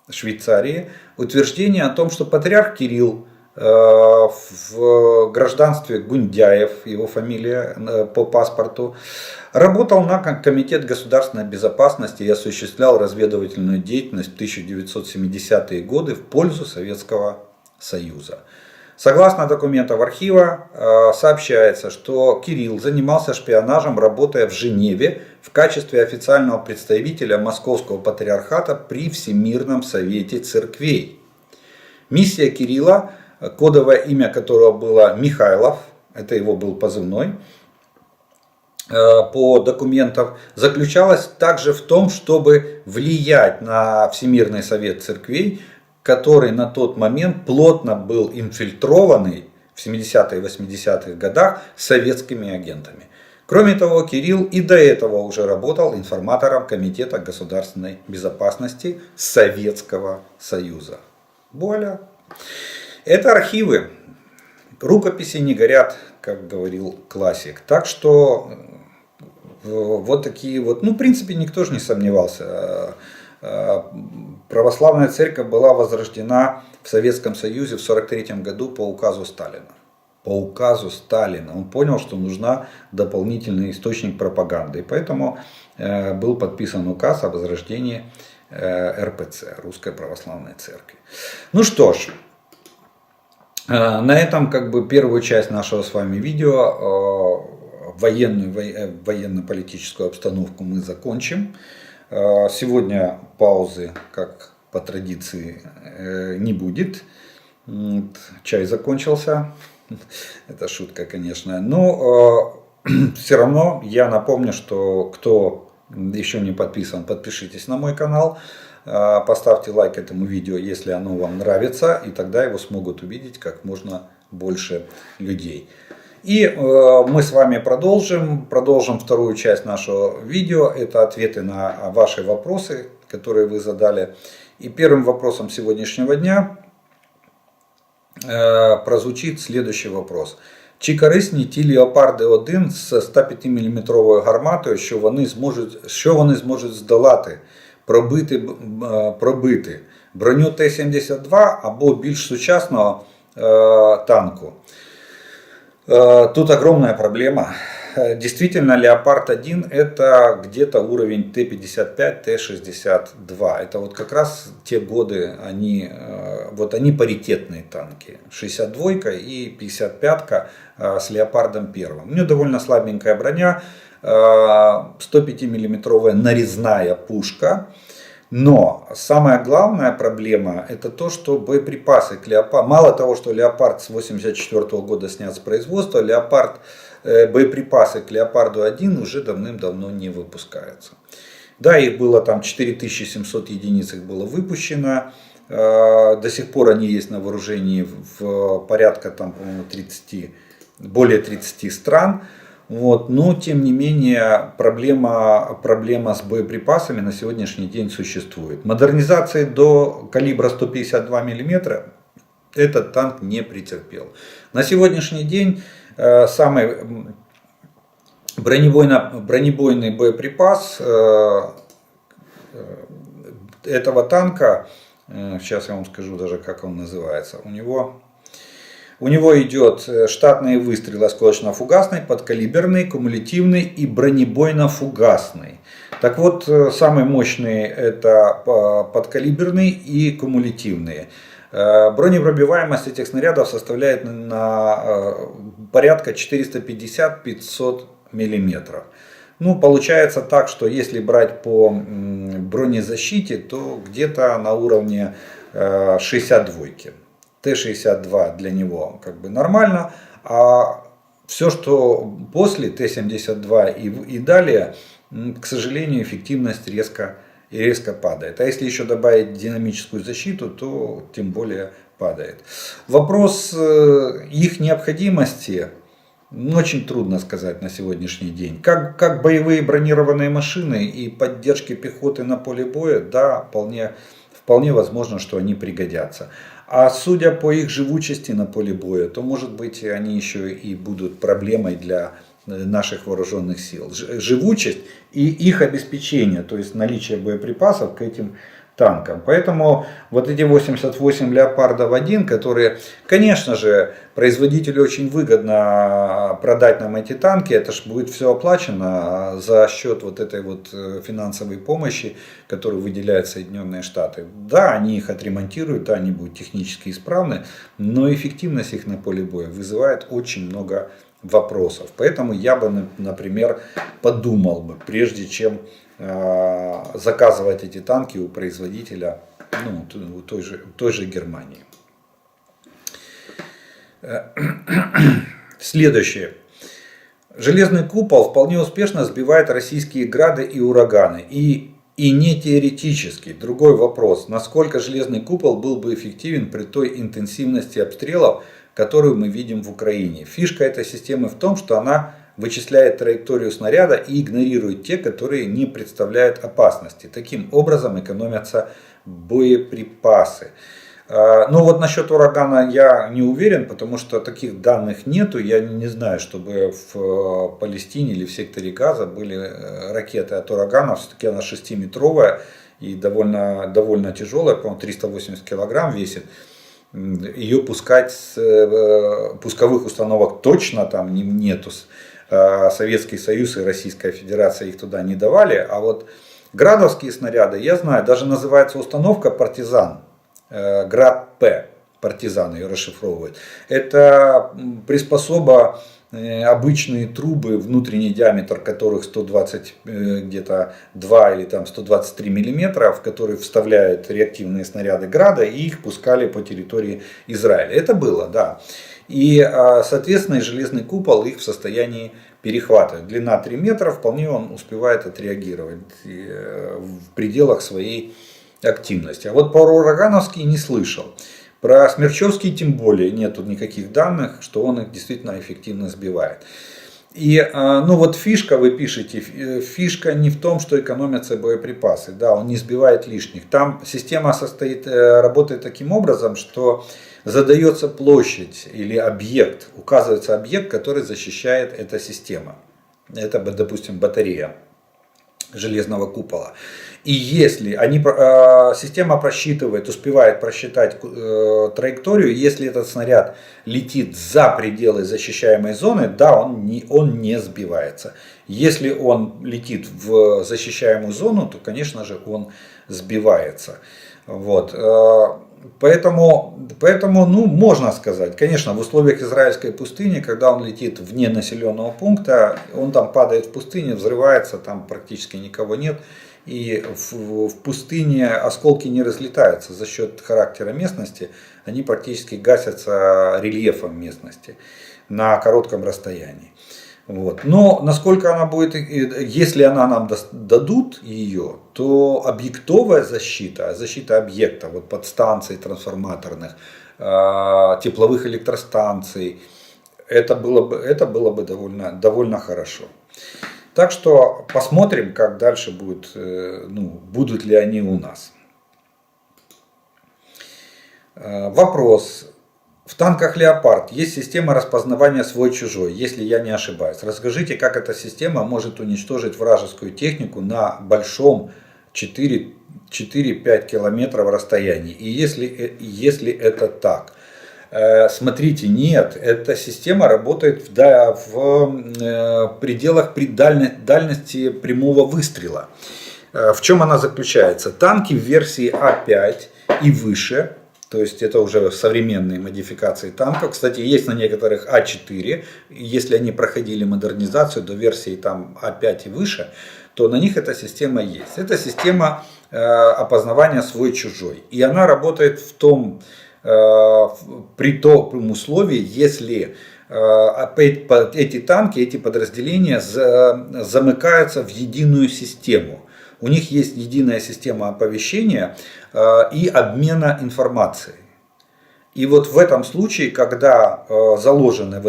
Speaker 1: Швейцарии утверждение о том, что патриарх Кирилл в гражданстве Гундяев, его фамилия по паспорту, работал на Комитет государственной безопасности и осуществлял разведывательную деятельность в 1970-е годы в пользу Советского Союза. Согласно документам архива, сообщается, что Кирилл занимался шпионажем, работая в Женеве в качестве официального представителя Московского патриархата при Всемирном совете церквей. Миссия Кирилла, кодовое имя которого было Михайлов, это его был позывной, по документам, заключалась также в том, чтобы влиять на Всемирный совет церквей, который на тот момент плотно был инфильтрованный в 70-е и 80-х годах советскими агентами. Кроме того, Кирилл и до этого уже работал информатором Комитета государственной безопасности Советского Союза. Вуаля! Это архивы. Рукописи не горят, как говорил классик. Так что вот такие вот, ну в принципе никто же не сомневался. Православная церковь была возрождена в Советском Союзе в 1943 году по указу Сталина. По указу Сталина. Он понял, что нужна дополнительный источник пропаганды. И поэтому был подписан указ о возрождении РПЦ, Русской Православной Церкви. Ну что ж, на этом как бы первую часть нашего с вами видео, военно-политическую обстановку мы закончим. Сегодня паузы, как по традиции, не будет. Чай закончился. Это шутка, конечно. Но все равно я напомню, что кто еще не подписан, подпишитесь на мой канал. Поставьте лайк этому видео, если оно вам нравится. И тогда его смогут увидеть как можно больше людей. И мы с вами продолжим вторую часть нашего видео. Это ответы на ваши вопросы, которые вы задали. И первым вопросом сегодняшнего дня прозвучит следующий вопрос. Чи корисні ті Леопарди 1 з 105-мм гарматою, що вони зможуть здолати, пробити броню Т-72 або більш сучасного танку? Тут огромная проблема. Действительно, Леопард-1 это где-то уровень Т-55, Т-62. Это вот как раз те годы, они паритетные танки. 62-ка и 55-ка с Леопардом 1. У нее довольно слабенькая броня, 105-миллиметровая нарезная пушка. Но самая главная проблема это то, что боеприпасы к Леопарду, мало того, что Леопард с 1984 года снят с производства, боеприпасы к Леопарду 1 уже давным-давно не выпускаются. Да, их было там 4700 единиц, их было выпущено, до сих пор они есть на вооружении в порядка там, по-моему, более 30 стран. Вот. Но, тем не менее, проблема с боеприпасами на сегодняшний день существует. Модернизации до калибра 152 мм этот танк не претерпел. На сегодняшний день самый бронебойный боеприпас этого танка, сейчас я вам скажу даже, как он называется, у него идет штатные выстрелы осколочно-фугасный, подкалиберный, кумулятивный и бронебойно-фугасный. Так вот, самые мощные это подкалиберный и кумулятивные. Бронепробиваемость этих снарядов составляет порядка 450-500 миллиметров. Ну, получается так, что если брать по бронезащите, то где-то на уровне 62-ки. Т-62 для него как бы нормально, а все, что после Т-72 и далее, к сожалению, эффективность резко падает. А если еще добавить динамическую защиту, то тем более падает. Вопрос их необходимости очень трудно сказать на сегодняшний день. Как боевые бронированные машины и поддержки пехоты на поле боя, да, вполне возможно, что они пригодятся. А судя по их живучести на поле боя, то может быть они еще и будут проблемой для наших вооруженных сил. Живучесть и их обеспечение, то есть наличие боеприпасов к этим танкам. Поэтому вот эти 88 Леопардов-1, которые, конечно же, производителю очень выгодно продать нам эти танки, это же будет все оплачено за счет вот этой вот финансовой помощи, которую выделяют Соединенные Штаты. Да, они их отремонтируют, да, они будут технически исправны, но эффективность их на поле боя вызывает очень много вопросов. Поэтому я бы, например, подумал бы, прежде чем заказывать эти танки у производителя, ну, у той же Германии. Следующее. Железный купол вполне успешно сбивает российские грады и ураганы. И не теоретически. Другой вопрос. Насколько железный купол был бы эффективен при той интенсивности обстрелов, которую мы видим в Украине. Фишка этой системы в том, что она вычисляет траекторию снаряда и игнорирует те, которые не представляют опасности. Таким образом экономятся боеприпасы. Ну вот насчет урагана я не уверен, потому что таких данных нету. Я не знаю, чтобы в Палестине или в секторе Газа были ракеты от урагана. Все-таки она 6-метровая и довольно тяжелая, по-моему, 380 килограмм весит. Ее пускать с пусковых установок точно там нету. Советский Союз и Российская Федерация их туда не давали. А вот градовские снаряды, я знаю, даже называется установка «Партизан». Град-П. Партизан ее расшифровывают. Это приспособа, обычные трубы, внутренний диаметр которых 120 где-то 2 или там 123 миллиметра, в которые вставляют реактивные снаряды Града и их пускали по территории Израиля. Это было, да. И, соответственно, железный купол их в состоянии перехватывать. Длина 3 метра, вполне он успевает отреагировать в пределах своей активности. А вот про урагановский не слышал. Про Смерчевский тем более нету никаких данных, что он их действительно эффективно сбивает. И ну вот фишка, вы пишете, фишка не в том, что экономятся боеприпасы. Да, он не сбивает лишних. Там система работает таким образом, что задается площадь или объект, указывается объект, который защищает эта система. Это, допустим, батарея железного купола. И если система успевает просчитать траекторию, если этот снаряд летит за пределы защищаемой зоны, да, он не сбивается. Если он летит в защищаемую зону, то, конечно же, он сбивается. Вот. Поэтому, ну, можно сказать, конечно, в условиях израильской пустыни, когда он летит вне населенного пункта, он там падает в пустыне, взрывается, там практически никого нет. И в пустыне осколки не разлетаются за счет характера местности, они практически гасятся рельефом местности на коротком расстоянии. Вот. Но насколько она будет, если она нам дадут ее, то объектовая защита объекта, вот подстанций трансформаторных, тепловых электростанций, это было бы довольно хорошо. Так что посмотрим, как дальше будет, будут ли они у нас. Вопрос. В танках «Леопард» есть система распознавания свой-чужой, если я не ошибаюсь. Расскажите, как эта система может уничтожить вражескую технику на большом 4-5 километров расстоянии. И если это так. Смотрите, нет, эта система работает в пределах дальности прямого выстрела. В чем она заключается? Танки в версии А5 и выше То есть это уже современные модификации танков. Кстати, есть на некоторых А4. Если они проходили модернизацию до версии там А5 и выше, то на них эта система есть. Это система опознавания свой-чужой. И она работает при том условии, если эти танки, эти подразделения замыкаются в единую систему. У них есть единая система оповещения и обмена информацией. И вот в этом случае, когда заложены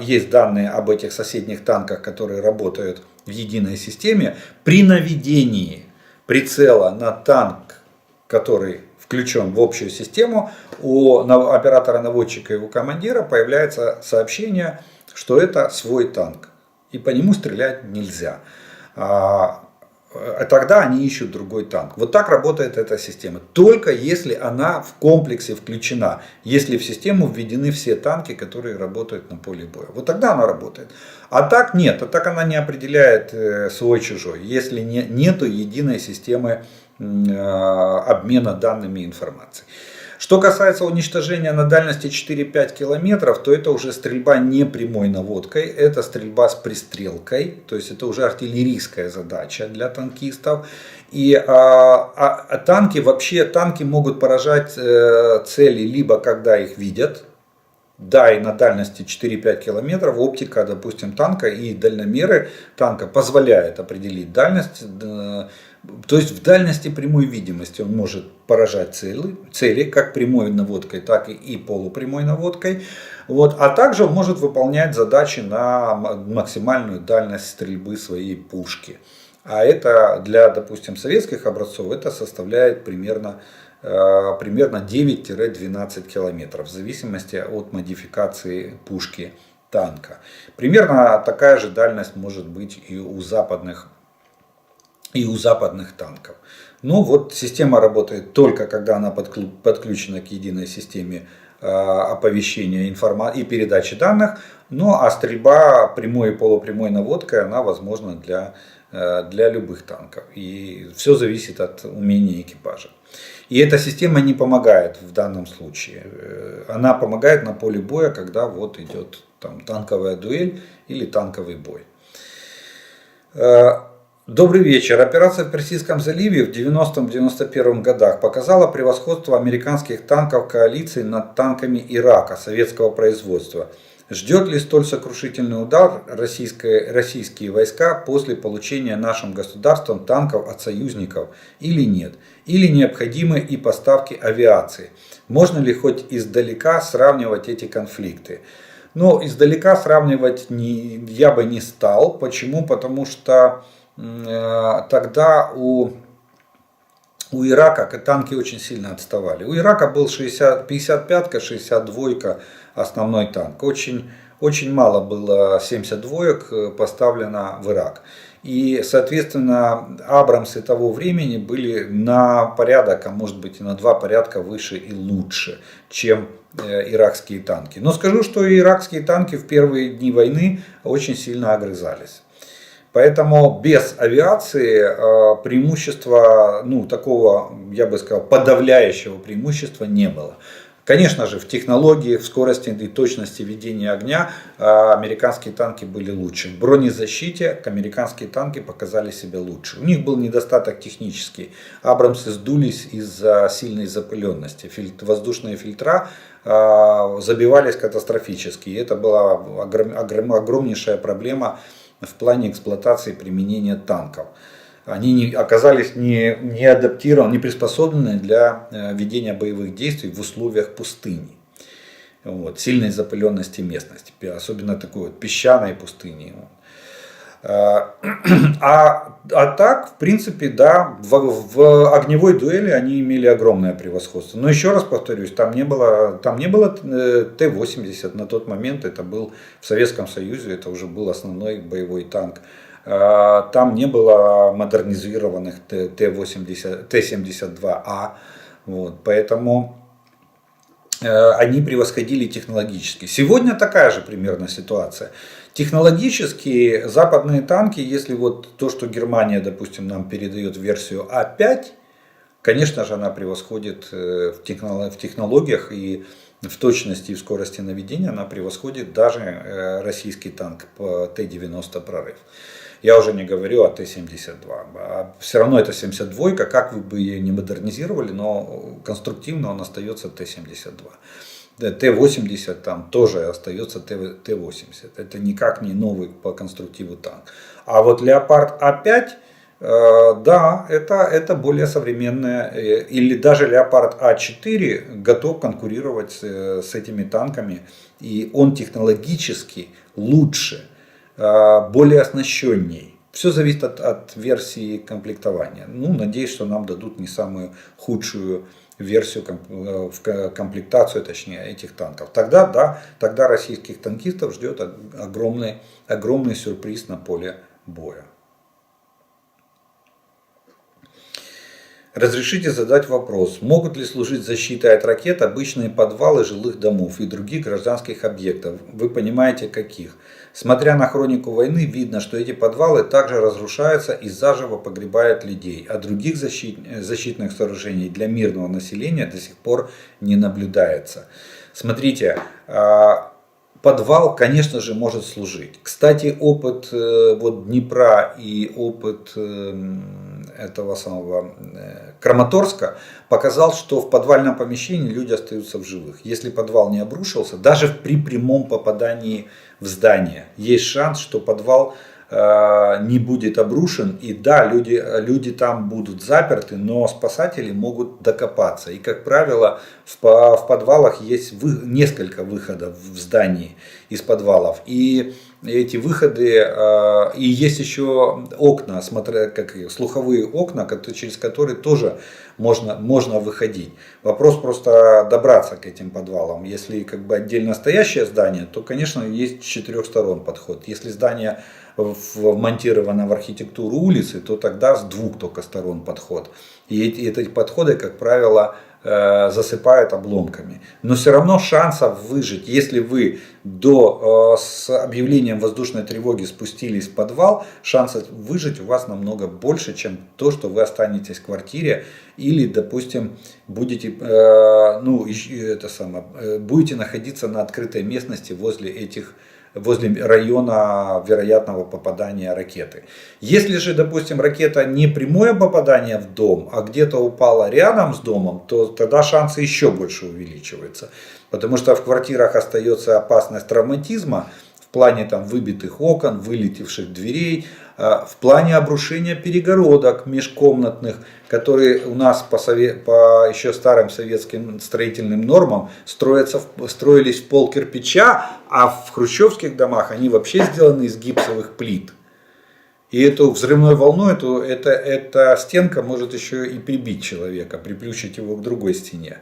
Speaker 1: есть данные об этих соседних танках, которые работают в единой системе, при наведении прицела на танк, который включен в общую систему, у оператора-наводчика и у командира появляется сообщение, что это свой танк. И по нему стрелять нельзя. Тогда они ищут другой танк. Вот так работает эта система. Только если она в комплексе включена. Если в систему введены все танки, которые работают на поле боя. Вот тогда она работает. А так нет. А так она не определяет свой-чужой. Если нету единой системы обмена данными информацией. Что касается уничтожения на дальности 4-5 километров, то это уже стрельба не прямой наводкой, это стрельба с пристрелкой, то есть это уже артиллерийская задача для танкистов. И танки могут поражать цели либо когда их видят, да, и на дальности 4-5 километров оптика, допустим, танка и дальномеры танка позволяет определить дальность. То есть в дальности прямой видимости он может поражать цели как прямой наводкой, так и полупрямой наводкой. Вот. А также он может выполнять задачи на максимальную дальность стрельбы своей пушки. А это для, допустим, советских образцов это составляет примерно 9-12 километров в зависимости от модификации пушки танка. Примерно такая же дальность может быть и у западных танков. Но вот система работает только когда она подключена к единой системе оповещения и передачи данных. Ну а стрельба прямой и полупрямой наводкой она возможна для любых танков. И все зависит от умения экипажа. И эта система не помогает в данном случае. Она помогает на поле боя, когда вот идет там танковая дуэль или танковый бой. Добрый вечер. Операция в Персидском заливе в 90-91 годах показала превосходство американских танков коалиции над танками Ирака советского производства. Ждет ли столь сокрушительный удар российские войска после получения нашим государством танков от союзников или нет? Или необходимы и поставки авиации? Можно ли хоть издалека сравнивать эти конфликты? Но издалека сравнивать я бы не стал. Почему? Потому что тогда у Ирака танки очень сильно отставали. У Ирака был 55-ка, 62-ка основной танк. Очень мало было 72-ок поставлено в Ирак. И, соответственно, Абрамсы того времени были на порядок, а может быть и на 2 порядка выше и лучше, чем иракские танки. Но скажу, что иракские танки в первые дни войны очень сильно огрызались. Поэтому без авиации преимущества, такого, я бы сказал, подавляющего преимущества не было. Конечно же, в технологии, в скорости и точности ведения огня американские танки были лучше. В бронезащите американские танки показали себя лучше. У них был недостаток технический. Абрамсы сдулись из-за сильной запыленности. Воздушные фильтра забивались катастрофически. И это была огромнейшая проблема в плане эксплуатации применения танков. Они оказались не адаптированы, не приспособлены для ведения боевых действий в условиях пустыни. Вот, сильной запыленности местности, особенно такой вот песчаной пустыни. А так, в принципе, да, в огневой дуэли они имели огромное превосходство. Но еще раз повторюсь, там не было Т-80 на тот момент, это был в Советском Союзе, это уже был основной боевой танк. Там не было модернизированных Т-72А, вот, поэтому они превосходили технологически. Сегодня такая же примерно ситуация. Технологически западные танки, если вот то, что Германия, допустим, нам передает версию А5, Конечно же, она превосходит в технологиях и в точности и в скорости наведения, она превосходит даже российский танк Т-90 «Прорыв». Я уже не говорю о Т-72. Все равно это 72, как вы бы ее не модернизировали, но конструктивно он остается Т-72. Т-80 там тоже остается Т-80. Это никак не новый по конструктиву танк. А вот Леопард А5, да, это более современная, или даже Леопард А4 готов конкурировать с этими танками. И он технологически лучше, более оснащенней. Все зависит от версии комплектования. Ну, надеюсь, что нам дадут не самую худшую версию в комплектацию, точнее, этих танков. Тогда, да, тогда российских танкистов ждет огромный сюрприз на поле боя. Разрешите задать вопрос. Могут ли служить защитой от ракет обычные подвалы жилых домов и других гражданских объектов? Вы понимаете, каких? Смотря на хронику войны, видно, что эти подвалы также разрушаются и заживо погребают людей, а других защитных сооружений для мирного населения до сих пор не наблюдается. Смотрите, подвал, конечно же, может служить. Кстати, опыт вот Днепра и опыт этого самого Краматорска показал, что в подвальном помещении люди остаются в живых. Если подвал не обрушился, даже при прямом попадании в здание, есть шанс, что подвал не будет обрушен. И да, люди там будут заперты, но спасатели могут докопаться. И, как правило, в подвалах есть несколько выходов в здании из подвалов. И эти выходы, и есть еще окна, слуховые окна, через которые тоже можно выходить. Вопрос просто добраться к этим подвалам. Если как бы отдельно стоящее здание, то, конечно, есть с 4 сторон подход. Если здание вмонтировано в архитектуру улицы, то тогда с 2 только сторон подход. И эти подходы, как правило, засыпают обломками. Но все равно шансов выжить, если вы с объявлением воздушной тревоги спустились в подвал, шансов выжить у вас намного больше, чем то, что вы останетесь в квартире или, допустим, будете находиться на открытой местности возле района вероятного попадания ракеты. Если же, допустим, ракета не прямое попадание в дом, а где-то упала рядом с домом, то тогда шансы еще больше увеличиваются. Потому что в квартирах остается опасность травматизма в плане там, выбитых окон, вылетевших дверей, в плане обрушения перегородок межкомнатных, которые у нас по еще старым советским строительным нормам строились в пол кирпича, а в хрущевских домах они вообще сделаны из гипсовых плит. И эту взрывной волну, эта стенка может еще и прибить человека, приплющить его к другой стене.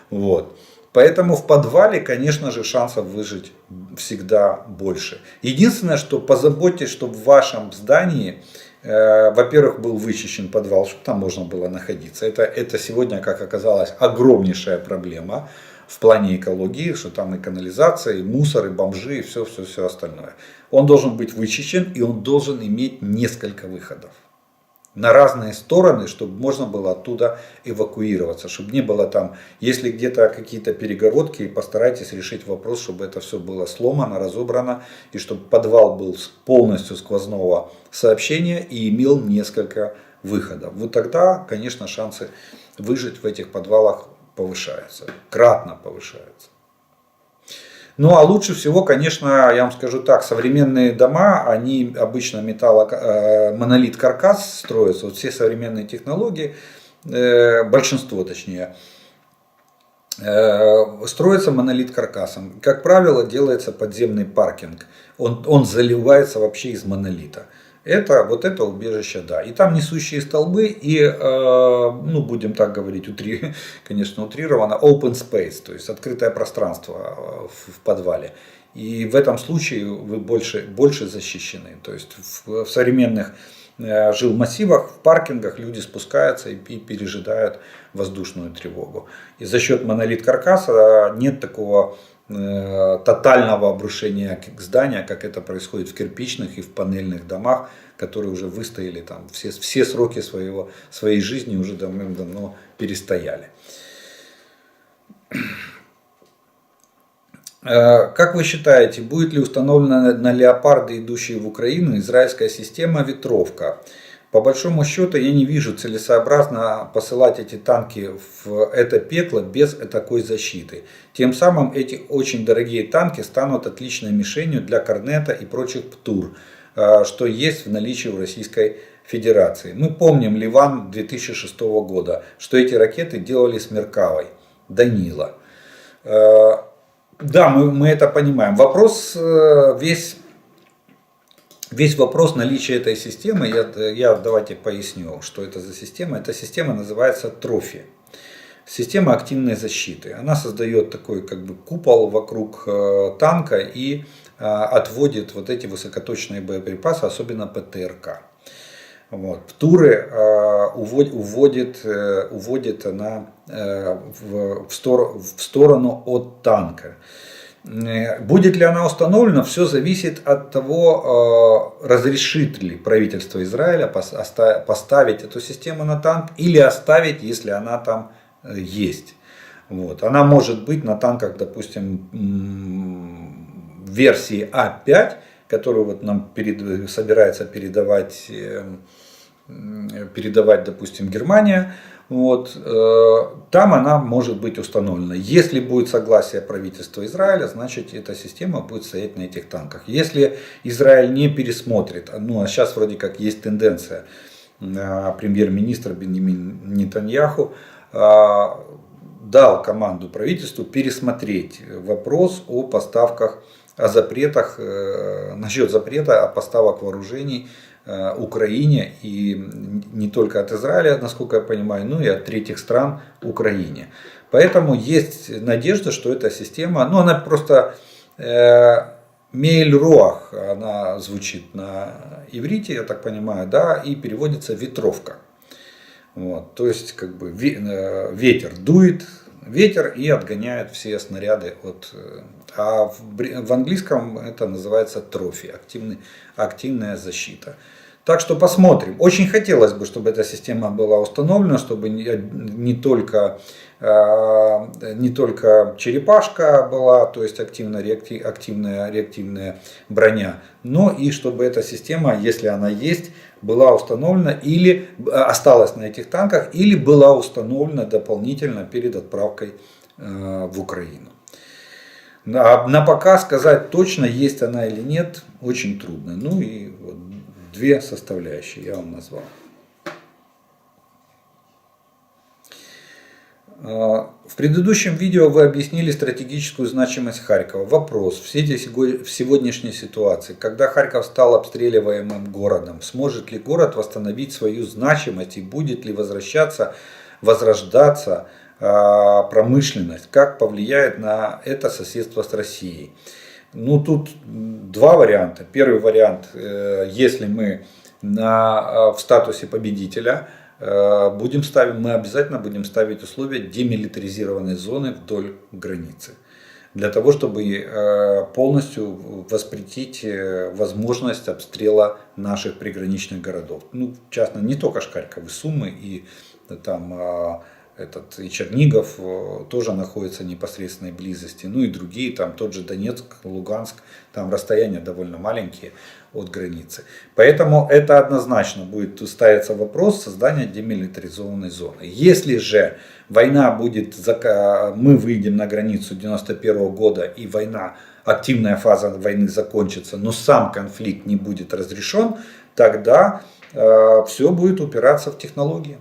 Speaker 1: Вот. Поэтому в подвале, конечно же, шансов выжить всегда больше. Единственное, что позаботьтесь, чтобы в вашем здании, во-первых, был вычищен подвал, чтобы там можно было находиться. Это сегодня, как оказалось, огромнейшая проблема в плане экологии, что там и канализация, и мусор, и бомжи, и все остальное. Он должен быть вычищен, и он должен иметь несколько выходов на разные стороны, чтобы можно было оттуда эвакуироваться, чтобы не было там, если где-то какие-то перегородки, постарайтесь решить вопрос, чтобы это все было сломано, разобрано, и чтобы подвал был полностью сквозного сообщения и имел несколько выходов. Вот тогда, конечно, шансы выжить в этих подвалах повышаются, кратно повышаются. Ну а лучше всего, конечно, я вам скажу так, современные дома, они обычно монолит каркас строятся, вот все современные технологии, большинство точнее, строится монолит каркасом. Как правило, делается подземный паркинг, он заливается вообще из монолита. Это убежище, да. И там несущие столбы и, будем так говорить, конечно, утрированно, open space, то есть открытое пространство в подвале. И в этом случае вы больше защищены. То есть в современных жилмассивах, в паркингах люди спускаются и пережидают воздушную тревогу. И за счет монолит каркаса нет такого тотального обрушения здания, как это происходит в кирпичных и в панельных домах, которые уже выстояли там, все сроки своей жизни уже давным-давно перестояли. Как вы считаете, будет ли установлена на леопарды, идущие в Украину, израильская система ветровка? По большому счету я не вижу целесообразно посылать эти танки в это пекло без такой защиты. Тем самым эти очень дорогие танки станут отличной мишенью для Корнета и прочих ПТУР, что есть в наличии у Российской Федерации. Мы помним Ливан 2006 года, что эти ракеты делали с Меркавой, Данила. Да, мы это понимаем. Вопрос Весь вопрос наличия этой системы, я давайте поясню, что это за система. Эта система называется Трофи. Система активной защиты. Она создает такой как бы купол вокруг танка и отводит вот эти высокоточные боеприпасы, особенно ПТРК. Вот. ПТУРы уводит она в сторону от танка. Будет ли она установлена, все зависит от того, разрешит ли правительство Израиля поставить эту систему на танк или оставить, если она там есть. Вот. Она может быть на танках, допустим, версии А5, которую вот нам собирается передавать, допустим, Германия. Вот, там она может быть установлена. Если будет согласие правительства Израиля, значит эта система будет стоять на этих танках. Если Израиль не пересмотрит, ну а сейчас вроде как есть тенденция, премьер-министр Беньямин Нетаньяху дал команду правительству пересмотреть вопрос о поставках, о запретах, насчет запрета о поставках вооружений Украине, и не только от Израиля, насколько я понимаю, но и от третьих стран Украине. Поэтому есть надежда, что эта система, ну она просто Мейль-Руах, она звучит на иврите, я так понимаю, да, и переводится ветровка. Вот, то есть как бы ветер дует, ветер и отгоняет все снаряды от... А в английском это называется трофи, активная защита. Так что посмотрим. Очень хотелось бы, чтобы эта система была установлена, чтобы не только черепашка была, то есть активная реактивная броня, но и чтобы эта система, если она есть, была установлена или осталась на этих танках, или была установлена дополнительно перед отправкой в Украину. На пока сказать точно, есть она или нет, очень трудно. Ну и вот две составляющие я вам назвал. В предыдущем видео вы объяснили стратегическую значимость Харькова. Вопрос. В сегодняшней ситуации, когда Харьков стал обстреливаемым городом, сможет ли город восстановить свою значимость и будет ли возрождаться промышленность? Как повлияет на это соседство с Россией? Ну, тут два варианта. Первый вариант, если мы в статусе победителя, мы обязательно будем ставить условия демилитаризированной зоны вдоль границы. Для того, чтобы полностью воспретить возможность обстрела наших приграничных городов. Ну, в частности, не только Харьков, и Сумы, и там... и Чернигов тоже находится в непосредственной близости, ну и другие, там тот же Донецк, Луганск, там расстояния довольно маленькие от границы. Поэтому это однозначно будет ставиться вопрос создания демилитаризованной зоны. Если же война будет, мы выйдем на границу 91 года и активная фаза войны закончится, но сам конфликт не будет разрешен, тогда все будет упираться в технологии.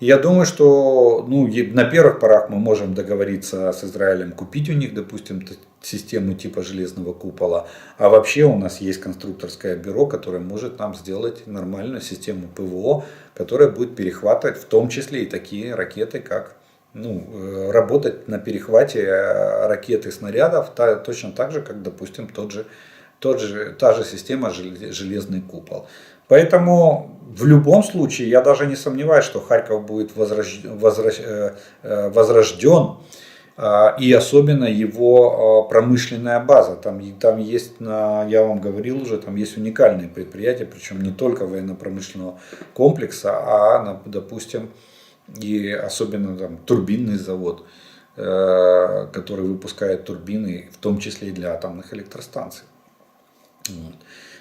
Speaker 1: Я думаю, что на первых порах мы можем договориться с Израилем, купить у них, допустим, систему типа железного купола. А вообще у нас есть конструкторское бюро, которое может нам сделать нормальную систему ПВО, которая будет перехватывать в том числе и такие ракеты, как работать на перехвате ракет и снарядов, точно так же, как, допустим, та же система железный купол. Поэтому в любом случае я даже не сомневаюсь, что Харьков будет возрожден. И особенно его промышленная база. Там есть, я вам говорил уже, там есть уникальные предприятия, причем не только военно-промышленного комплекса, допустим, и особенно там турбинный завод, который выпускает турбины, в том числе и для атомных электростанций. Вот.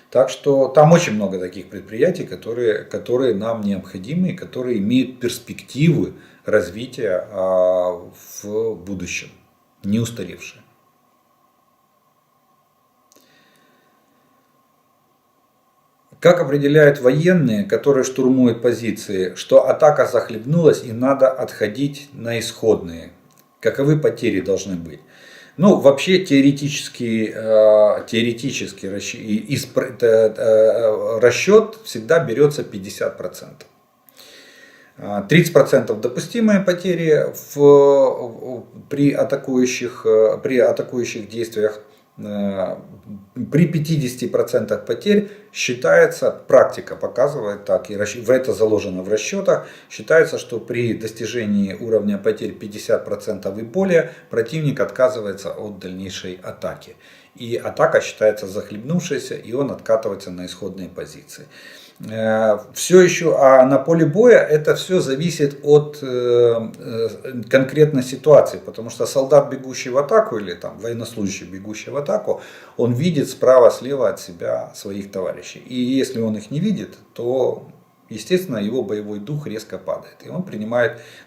Speaker 1: Так что там очень много таких предприятий, которые нам необходимы, которые имеют перспективы развития в будущем, не устаревшие. Как определяют военные, которые штурмуют позиции, что атака захлебнулась и надо отходить на исходные? Каковы потери должны быть? Ну, вообще теоретический расчет всегда берется 50%. 30% допустимые потери при атакующих действиях. При 50% потерь считается, практика показывает так, и это заложено в расчетах, считается, что при достижении уровня потерь 50% и более противник отказывается от дальнейшей атаки. И атака считается захлебнувшейся, и он откатывается на исходные позиции. Все еще, а на поле боя это все зависит от конкретной ситуации, потому что солдат, бегущий в атаку, или там военнослужащий, бегущий в атаку, он видит справа-слева от себя своих товарищей. И если он их не видит, то, естественно, его боевой дух резко падает. И он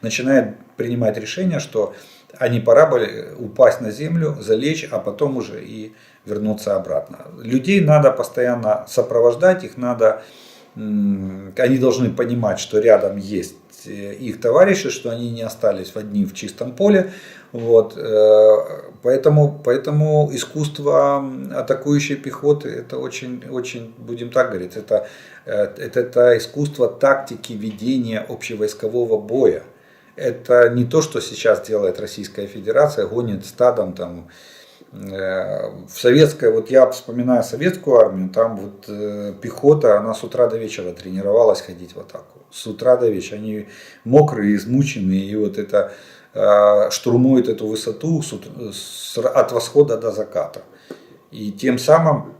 Speaker 1: начинает принимать решение, что не пора бы упасть на землю, залечь, а потом уже и вернуться обратно. Людей надо постоянно сопровождать, они должны понимать, что рядом есть их товарищи, что они не остались одни в чистом поле. Вот. Поэтому искусство атакующей пехоты, это очень, будем так говорить, это искусство тактики ведения общевойскового боя. Это не то, что сейчас делает Российская Федерация, гонит стадом там. Я вспоминаю советскую армию, там пехота, она с утра до вечера тренировалась ходить в атаку. С утра до вечера. Они мокрые, измученные, и штурмуют эту высоту от восхода до заката. И тем самым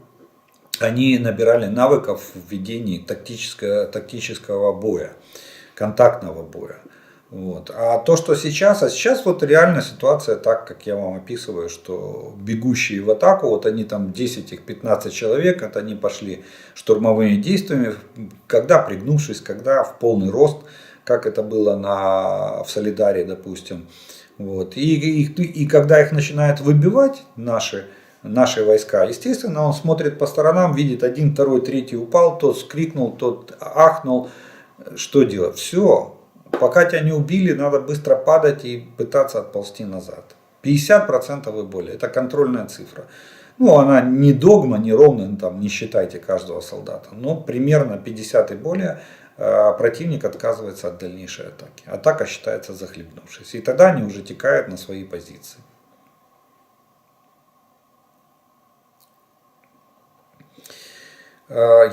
Speaker 1: они набирали навыков в ведении тактического боя, контактного боя. Вот. А то, что сейчас реальная ситуация так, как я вам описываю, что бегущие в атаку, они там 10-15 человек, они пошли штурмовыми действиями, когда пригнувшись, когда в полный рост, как это было в Солидаре, допустим. Вот. И когда их начинают выбивать наши войска, естественно, он смотрит по сторонам, видит, 1, 2, 3 упал, тот скрикнул, тот ахнул, что делать? Все. Пока тебя не убили, надо быстро падать и пытаться отползти назад. 50% и более. Это контрольная цифра. Она не догма, не ровная, не считайте каждого солдата. Но примерно 50 и более противник отказывается от дальнейшей атаки. Атака считается захлебнувшейся. И тогда они уже текают на свои позиции.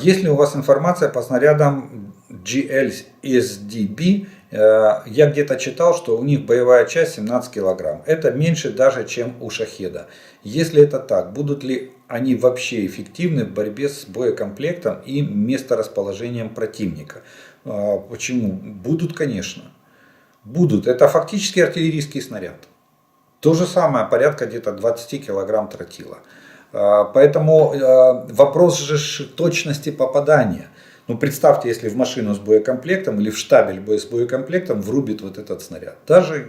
Speaker 1: Есть ли у вас информация по снарядам GLSDB? Я где-то читал, что у них боевая часть 17 килограмм. Это меньше даже, чем у шахеда. Если это так, будут ли они вообще эффективны в борьбе с боекомплектом и месторасположением противника? Почему? Будут, конечно. Будут. Это фактически артиллерийский снаряд. То же самое, порядка где-то 20 килограмм тротила. Поэтому вопрос же точности попадания. Представьте, если в машину с боекомплектом или в штабель с боекомплектом врубит этот снаряд. Даже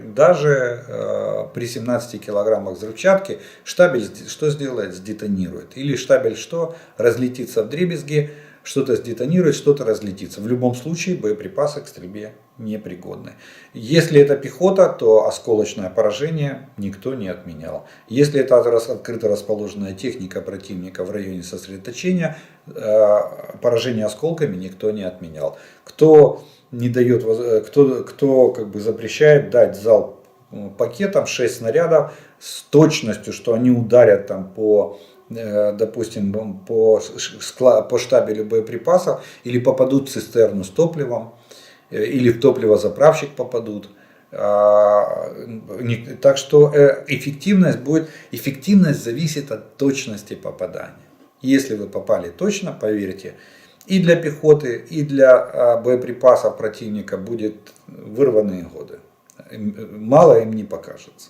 Speaker 1: при 17 килограммах взрывчатки штабель что сделает? Сдетонирует. Или штабель разлетится в дребезги, что-то сдетонирует, что-то разлетится. В любом случае боеприпасы к стрельбе непригодны. Если это пехота, то осколочное поражение никто не отменял. Если это открыто расположенная техника противника в районе сосредоточения, поражение осколками никто не отменял. Кто запрещает дать залп пакетом 6 снарядов с точностью, что они ударят допустим, по штабелю боеприпасов или попадут в цистерну с топливом, или в топливозаправщик попадут. Так что эффективность зависит от точности попадания. Если вы попали точно, поверьте, и для пехоты, и для боеприпасов противника будет вырванные годы. Мало им не покажется.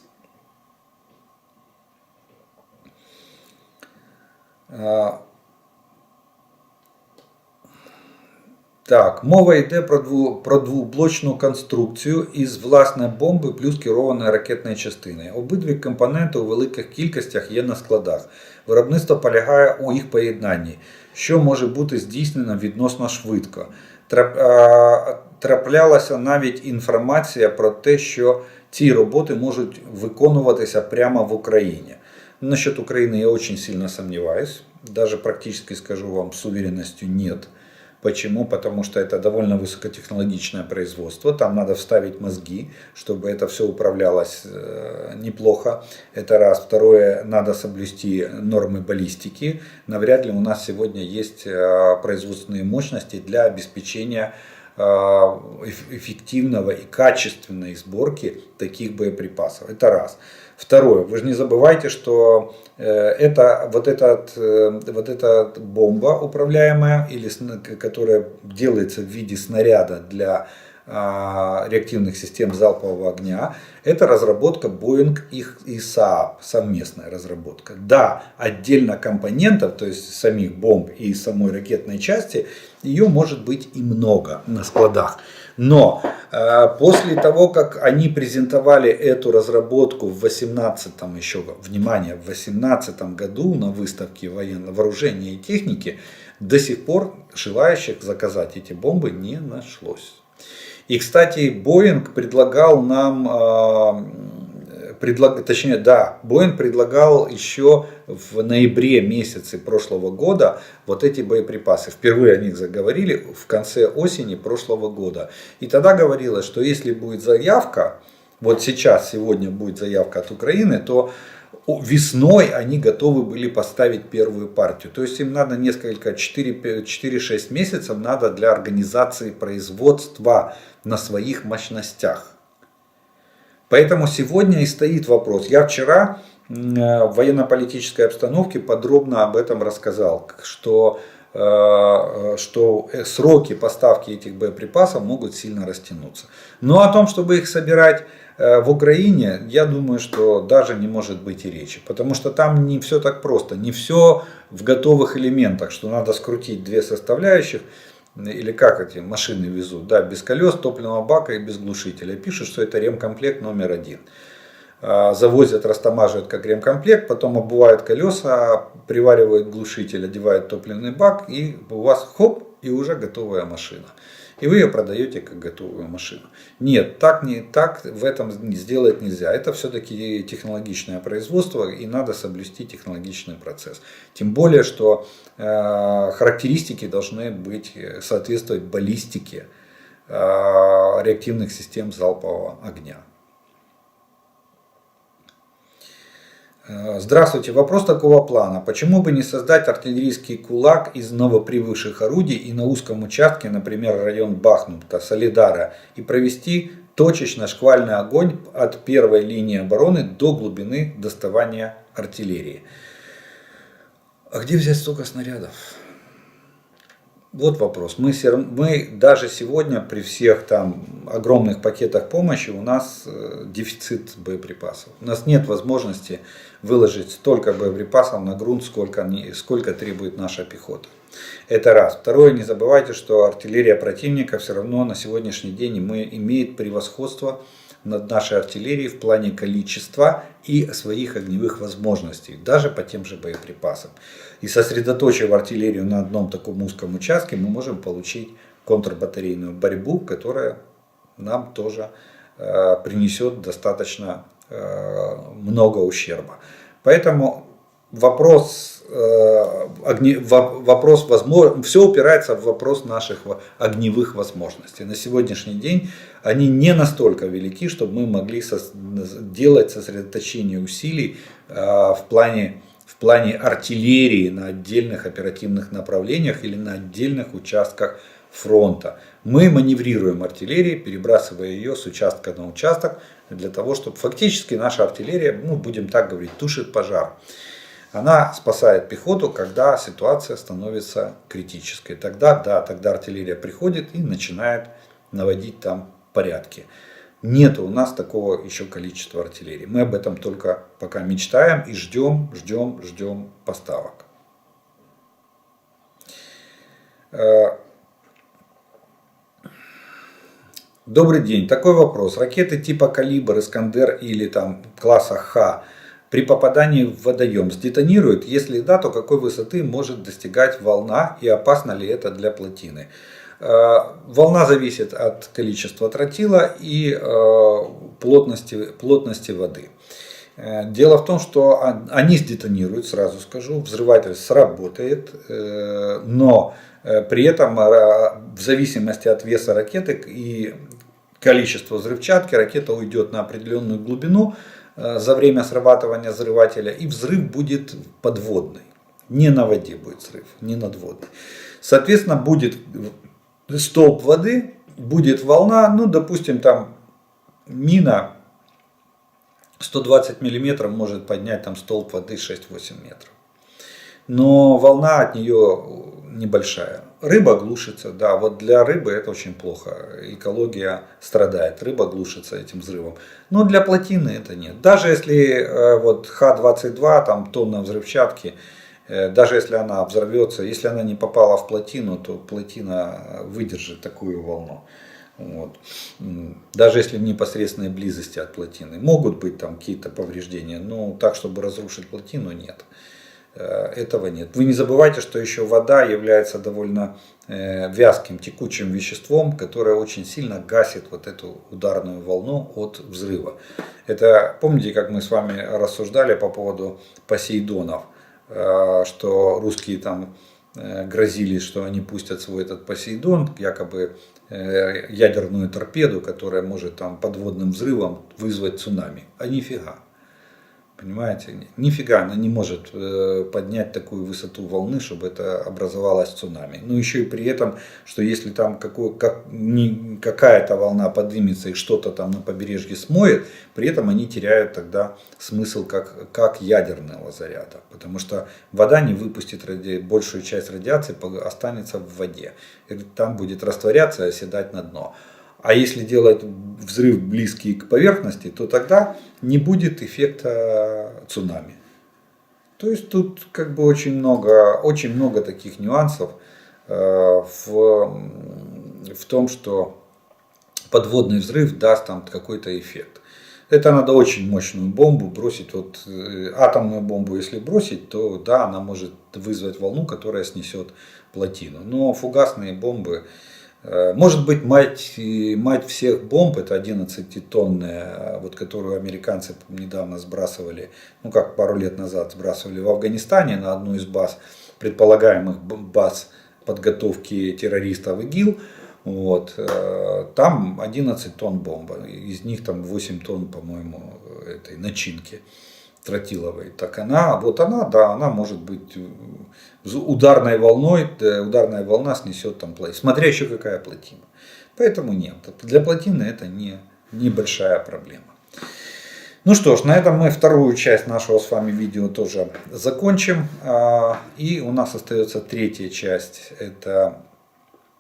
Speaker 1: Так, мова йде про двоблочну конструкцію із власне бомби плюс керованої ракетної частини. Обидві компоненти у великих кількостях є на складах. Виробництво полягає у їх поєднанні, що може бути здійснено відносно швидко. Траплялася навіть інформація про те, що ці роботи можуть виконуватися прямо в Україні. Насчет Украины я очень сильно сомневаюсь. Даже практически скажу вам с уверенностью нет. Почему? Потому что это довольно высокотехнологичное производство. Там надо вставить мозги, чтобы это все управлялось неплохо. Это раз. Второе, надо соблюсти нормы баллистики. Навряд ли у нас сегодня есть производственные мощности для обеспечения эффективного и качественной сборки таких боеприпасов. Это раз. Второе, вы же не забывайте, что вот эта бомба управляемая, или которая делается в виде снаряда для реактивных систем залпового огня, это разработка Boeing и Saab, совместная разработка. Да, отдельно компонентов, то есть самих бомб и самой ракетной части, ее может быть и много на складах. Но после того, как они презентовали эту разработку в 18-м еще, внимание, в 18-м году на выставке военного вооружения и техники, до сих пор желающих заказать эти бомбы не нашлось. И, кстати, Boeing предлагал нам, Boeing предлагал еще в ноябре месяце прошлого года вот эти боеприпасы. Впервые о них заговорили в конце осени прошлого года. И тогда говорилось, что если будет заявка, вот сейчас, сегодня будет заявка от Украины, то весной они готовы были поставить первую партию. То есть им надо 4-6 месяцев надо для организации производства на своих мощностях. Поэтому сегодня и стоит вопрос. Я вчера в военно-политической обстановке подробно об этом рассказал, что сроки поставки этих боеприпасов могут сильно растянуться. Но о том, чтобы их собирать в Украине, я думаю, что даже не может быть и речи. Потому что там не все так просто. Не все в готовых элементах, что надо скрутить две составляющих. Или как эти машины везут, да, без колес, топливного бака и без глушителя. Пишут, что это ремкомплект номер 1. Завозят, растамаживают как ремкомплект, потом обувают колеса, приваривают глушитель, одевают топливный бак, и у вас хоп, и уже готовая машина. И вы ее продаете как готовую машину. Нет, так в этом сделать нельзя. Это все-таки технологичное производство, и надо соблюсти технологичный процесс. Тем более, что характеристики должны соответствовать баллистике реактивных систем залпового огня. Здравствуйте. Вопрос такого плана. Почему бы не создать артиллерийский кулак из новоприбывших орудий и на узком участке, например, район Бахмута, Солидара, и провести точечно шквальный огонь от первой линии обороны до глубины доставания артиллерии? А где взять столько снарядов? Вот вопрос. Мы даже сегодня при всех там огромных пакетах помощи у нас дефицит боеприпасов. У нас нет возможности выложить столько боеприпасов на грунт, сколько требует наша пехота. Это раз. Второе, не забывайте, что артиллерия противника все равно на сегодняшний день имеет превосходство над нашей артиллерией в плане количества и своих огневых возможностей, даже по тем же боеприпасам. И сосредоточив артиллерию на одном таком узком участке, мы можем получить контрбатарейную борьбу, которая нам тоже принесет достаточно много ущерба. Поэтому все упирается в вопрос наших огневых возможностей. На сегодняшний день они не настолько велики, чтобы мы могли делать сосредоточение усилий в плане артиллерии на отдельных оперативных направлениях или на отдельных участках фронта. Мы маневрируем артиллерией, перебрасывая ее с участка на участок, для того, чтобы фактически наша артиллерия, будем так говорить, тушит пожар. Она спасает пехоту, когда ситуация становится критической. Тогда артиллерия приходит и начинает наводить там порядки. Нет у нас такого еще количества артиллерии. Мы об этом только пока мечтаем и ждем поставок. Добрый день. Такой вопрос. Ракеты типа «Калибр», «Искандер» или там класса «Х» при попадании в водоем сдетонируют? Если да, то какой высоты может достигать волна и опасно ли это для плотины? Волна зависит от количества тротила и плотности воды. Дело в том, что они сдетонируют, сразу скажу, взрыватель сработает, но при этом в зависимости от веса ракеты и количества взрывчатки ракета уйдет на определенную глубину за время срабатывания взрывателя, и взрыв будет подводный. Не на воде будет взрыв, не надводный. Соответственно, будет столб воды, будет волна, допустим, там мина 120 миллиметров может поднять там столб воды 6-8 метров. Но волна от нее небольшая. Рыба глушится, да, вот для рыбы это очень плохо. Экология страдает, рыба глушится этим взрывом. Но для плотины это нет. Даже если вот Х-22, там тонна взрывчатки, даже если она взорвется, если она не попала в плотину, то плотина выдержит такую волну. Вот. Даже если в непосредственной близости от плотины. Могут быть там какие-то повреждения, но так, чтобы разрушить плотину, нет. Этого нет. Вы не забывайте, что еще вода является довольно вязким, текучим веществом, которое очень сильно гасит вот эту ударную волну от взрыва. Это, помните, как мы с вами рассуждали по поводу Посейдонов, что русские там грозились, что они пустят свой этот Посейдон, якобы ядерную торпеду, которая может там подводным взрывом вызвать цунами. А нифига. Понимаете, нифига она не может поднять такую высоту волны, чтобы это образовалось цунами. Ну еще и при этом, что если там какая-то волна поднимется и что-то там на побережье смоет, при этом они теряют тогда смысл как ядерного заряда. Потому что вода не выпустит большую часть радиации, останется в воде. И там будет растворяться и оседать на дно. А если делать взрыв близкий к поверхности, то тогда не будет эффекта цунами. То есть тут как бы очень много таких нюансов в том, что подводный взрыв даст там какой-то эффект. Это надо очень мощную бомбу бросить. Вот атомную бомбу если бросить, то да, она может вызвать волну, которая снесет плотину. Но фугасные бомбы... Может быть, мать всех бомб, это 11-тонная, вот, которую американцы недавно сбрасывали, пару лет назад сбрасывали в Афганистане на одну из баз, предполагаемых баз подготовки террористов ИГИЛ. Вот, там 11 тонн бомба, из них там 8 тонн, по-моему, этой начинки тротиловой. Так она может быть ударной волной, ударная волна снесет там плотину. Смотря еще какая плотина. Поэтому нет, для плотины это не большая проблема. Ну что ж, на этом мы вторую часть нашего с вами видео тоже закончим. И у нас остается третья часть. Это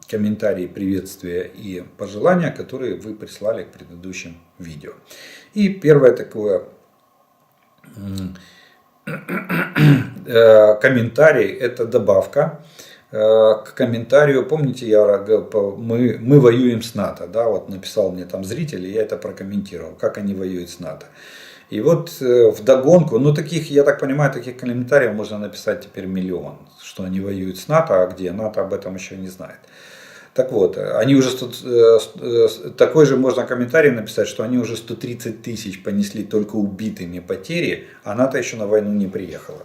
Speaker 1: комментарии, приветствия и пожелания, которые вы прислали к предыдущим видео. И первое такое... комментарий, это добавка к комментарию. Помните, мы воюем с НАТО, да, вот написал мне там зритель, и я это прокомментировал, как они воюют с НАТО. И вот вдогонку, я так понимаю, таких комментариев можно написать теперь миллион, что они воюют с НАТО, а где НАТО об этом еще не знает. Так вот, они уже такой же можно комментарий написать, что они уже 130 тысяч понесли только убитыми потери, а НАТО еще на войну не приехала.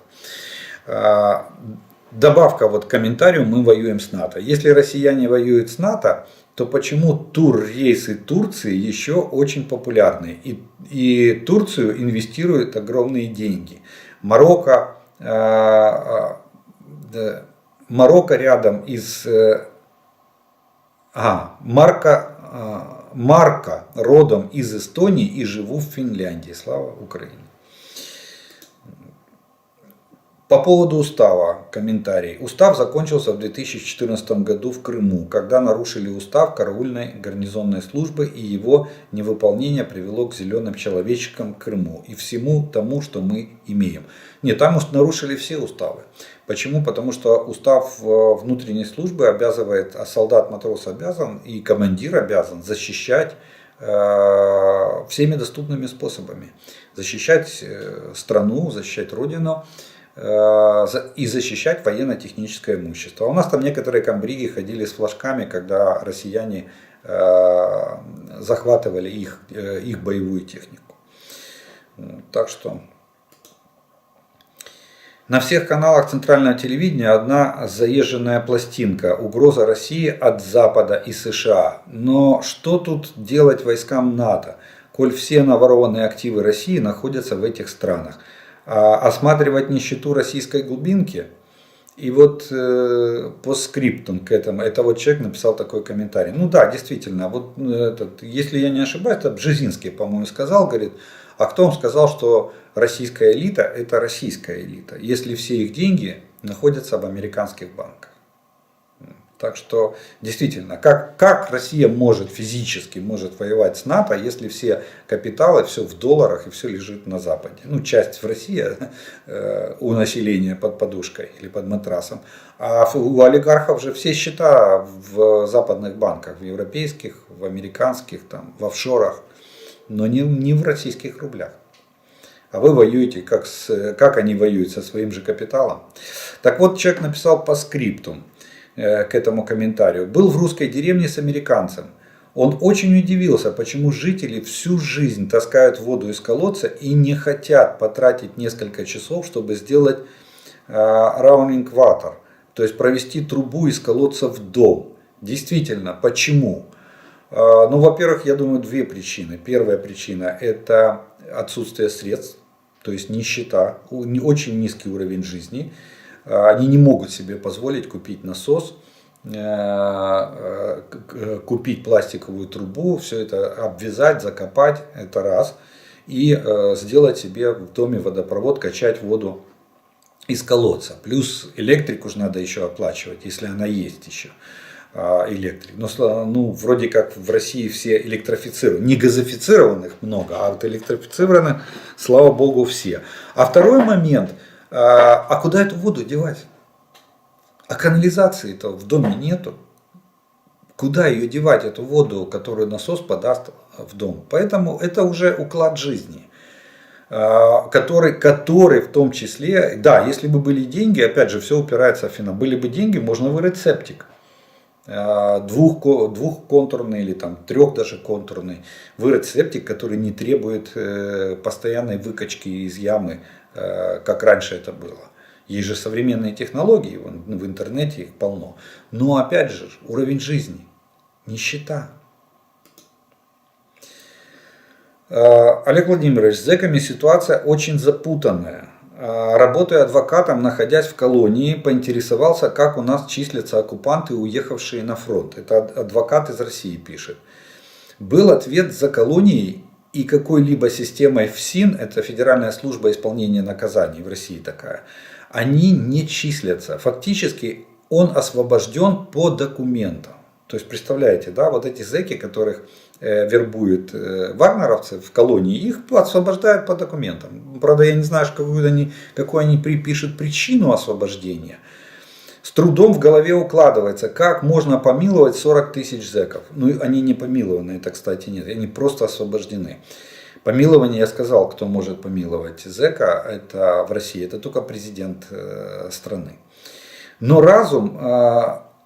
Speaker 1: Добавка вот к комментарию: мы воюем с НАТО. Если россияне воюют с НАТО, то почему туррейсы Турции еще очень популярны? И Турцию инвестируют огромные деньги. Марокко рядом из Марка родом из Эстонии и живу в Финляндии. Слава Украине. По поводу устава комментарий. Устав закончился в 2014 году в Крыму, когда нарушили устав караульной гарнизонной службы, и его невыполнение привело к зеленым человечкам Крыму и всему тому, что мы имеем. Нет, там нарушили все уставы. Почему? Потому что устав внутренней службы обязывает, а солдат-матрос обязан и командир обязан защищать всеми доступными способами. Защищать страну, защищать родину и защищать военно-техническое имущество. У нас там некоторые комбриги ходили с флажками, когда россияне захватывали их боевую технику. Так что на всех каналах центрального телевидения одна заезженная пластинка: угроза России от Запада и США. Но что тут делать войскам НАТО, коль все наворованные активы России находятся в этих странах? Осматривать нищету российской глубинки? И вот по скриптум к этому, это вот человек написал такой комментарий. Ну да, действительно, вот если я не ошибаюсь, это Бжезинский, по-моему, сказал, говорит, а кто вам сказал, что российская элита это российская элита, если все их деньги находятся в американских банках? Так что действительно, как Россия физически может воевать с НАТО, если все капиталы, все в долларах и все лежит на Западе? Ну, часть в России у населения под подушкой или под матрасом, а у олигархов же все счета в западных банках, в европейских, в американских, там, в офшорах, но не в российских рублях. А вы воюете, как они воюют, со своим же капиталом. Так вот, человек написал по скриптум к этому комментарию. Был в русской деревне с американцем. Он очень удивился, почему жители всю жизнь таскают воду из колодца и не хотят потратить несколько часов, чтобы сделать running water, то есть провести трубу из колодца в дом. Действительно, почему? Ну, во-первых, я думаю, две причины. Первая причина – это отсутствие средств, то есть нищета, очень низкий уровень жизни. Они не могут себе позволить купить насос, купить пластиковую трубу, все это обвязать, закопать, это раз. И сделать себе в доме водопровод, качать воду из колодца. Плюс электрику же надо еще оплачивать, если она есть еще. Электрик. Но вроде как в России все электрифицированы. Не газифицированных много, а вот электрифицированных, слава богу, все. А второй момент. А куда эту воду девать? А канализации-то в доме нету. Куда ее девать, эту воду, которую насос подаст в дом? Поэтому это уже уклад жизни, который в том числе, да, если бы были деньги, опять же, все упирается в финансы. Были бы деньги, можно вырыть септик. Двухконтурный или там трех даже контурный. Вырыть септик, который не требует постоянной выкачки из ямы, как раньше это было. Есть же современные технологии, в интернете их полно. Но опять же, уровень жизни, нищета. Олег Владимирович, с зэками ситуация очень запутанная. Работая адвокатом, находясь в колонии, поинтересовался, как у нас числятся оккупанты, уехавшие на фронт. Это адвокат из России пишет. Был ответ: за колонией и какой-либо системой ФСИН, это Федеральная служба исполнения наказаний в России такая, они не числятся. Фактически он освобожден по документам. То есть, представляете, да, вот эти зэки, которых вербуют вагнеровцы в колонии, их освобождают по документам. Правда, я не знаю, какую они припишут причину освобождения. С трудом в голове укладывается, как можно помиловать 40 тысяч зэков. Ну, они не помилованы, это, кстати, нет, они просто освобождены. Помилование, я сказал, кто может помиловать зэка, это в России, это только президент страны. Но разум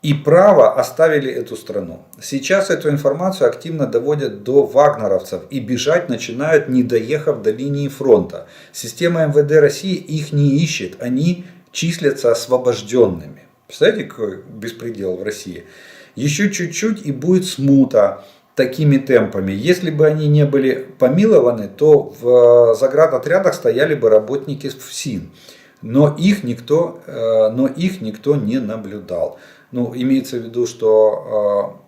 Speaker 1: и право оставили эту страну. Сейчас эту информацию активно доводят до вагнеровцев и бежать начинают, не доехав до линии фронта. Система МВД России их не ищет, они числятся освобожденными. Представляете, какой беспредел в России? Еще чуть-чуть и будет смута такими темпами. Если бы они не были помилованы, то в заградотрядах стояли бы работники ФСИН. Но их никто не наблюдал. Ну, имеется в виду, что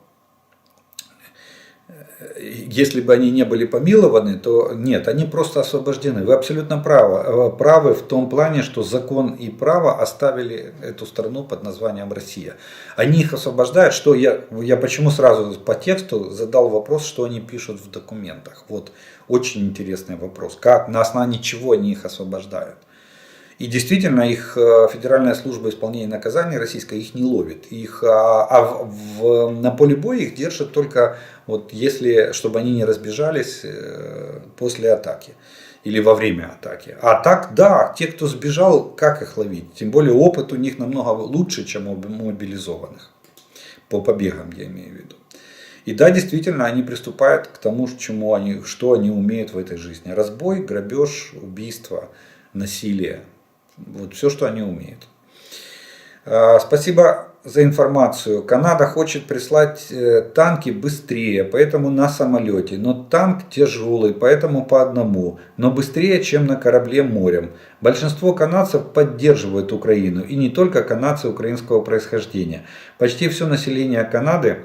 Speaker 1: если бы они не были помилованы, то нет, они просто освобождены. Вы абсолютно правы в том плане, что закон и право оставили эту страну под названием Россия. Они их освобождают, что я почему сразу по тексту задал вопрос, что они пишут в документах. Вот очень интересный вопрос, как, на основании чего они их освобождают. И действительно, их Федеральная служба исполнения наказаний российская их не ловит. На поле боя их держат только, вот, если, чтобы они не разбежались после атаки или во время атаки. А так, да, те, кто сбежал, как их ловить? Тем более опыт у них намного лучше, чем у мобилизованных. По побегам я имею в виду. И да, действительно, они приступают к тому, что они умеют в этой жизни. Разбой, грабеж, убийство, насилие. Вот все, что они умеют. Спасибо за информацию. Канада хочет прислать танки быстрее, поэтому на самолете. Но танк тяжелый, поэтому по одному. Но быстрее, чем на корабле морем. Большинство канадцев поддерживают Украину. И не только канадцы украинского происхождения. Почти все население Канады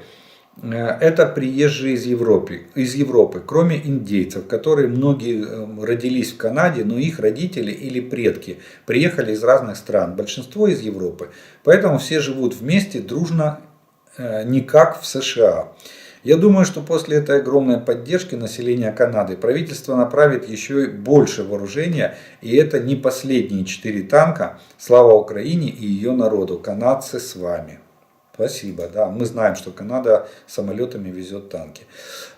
Speaker 1: это приезжие из Европы, кроме индейцев, которые многие родились в Канаде, но их родители или предки приехали из разных стран, большинство из Европы. Поэтому все живут вместе, дружно, не как в США. Я думаю, что после этой огромной поддержки населения Канады правительство направит еще и больше вооружения, и это не последние 4 танка. Слава Украине и ее народу, канадцы с вами. Спасибо, да, мы знаем, что Канада самолетами везет танки.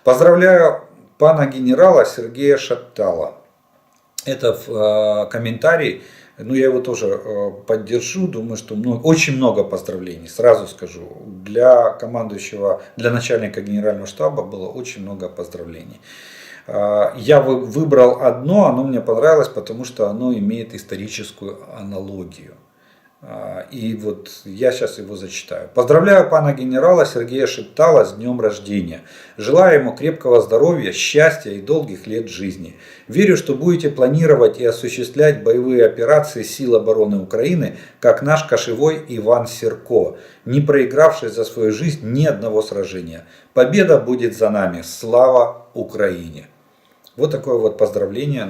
Speaker 1: Поздравляю пана генерала Сергея Шаптала. Это комментарий, я его тоже поддержу, думаю, что очень много поздравлений, сразу скажу. Для командующего, для начальника генерального штаба было очень много поздравлений. Я выбрал одно, оно мне понравилось, потому что оно имеет историческую аналогию. И вот я сейчас его зачитаю. Поздравляю пана генерала Сергея Шаптала с днем рождения. Желаю ему крепкого здоровья, счастья и долгих лет жизни. Верю, что будете планировать и осуществлять боевые операции сил обороны Украины, как наш кошевой Иван Серко, не проигравший за свою жизнь ни одного сражения. Победа будет за нами. Слава Украине! Вот такое вот поздравление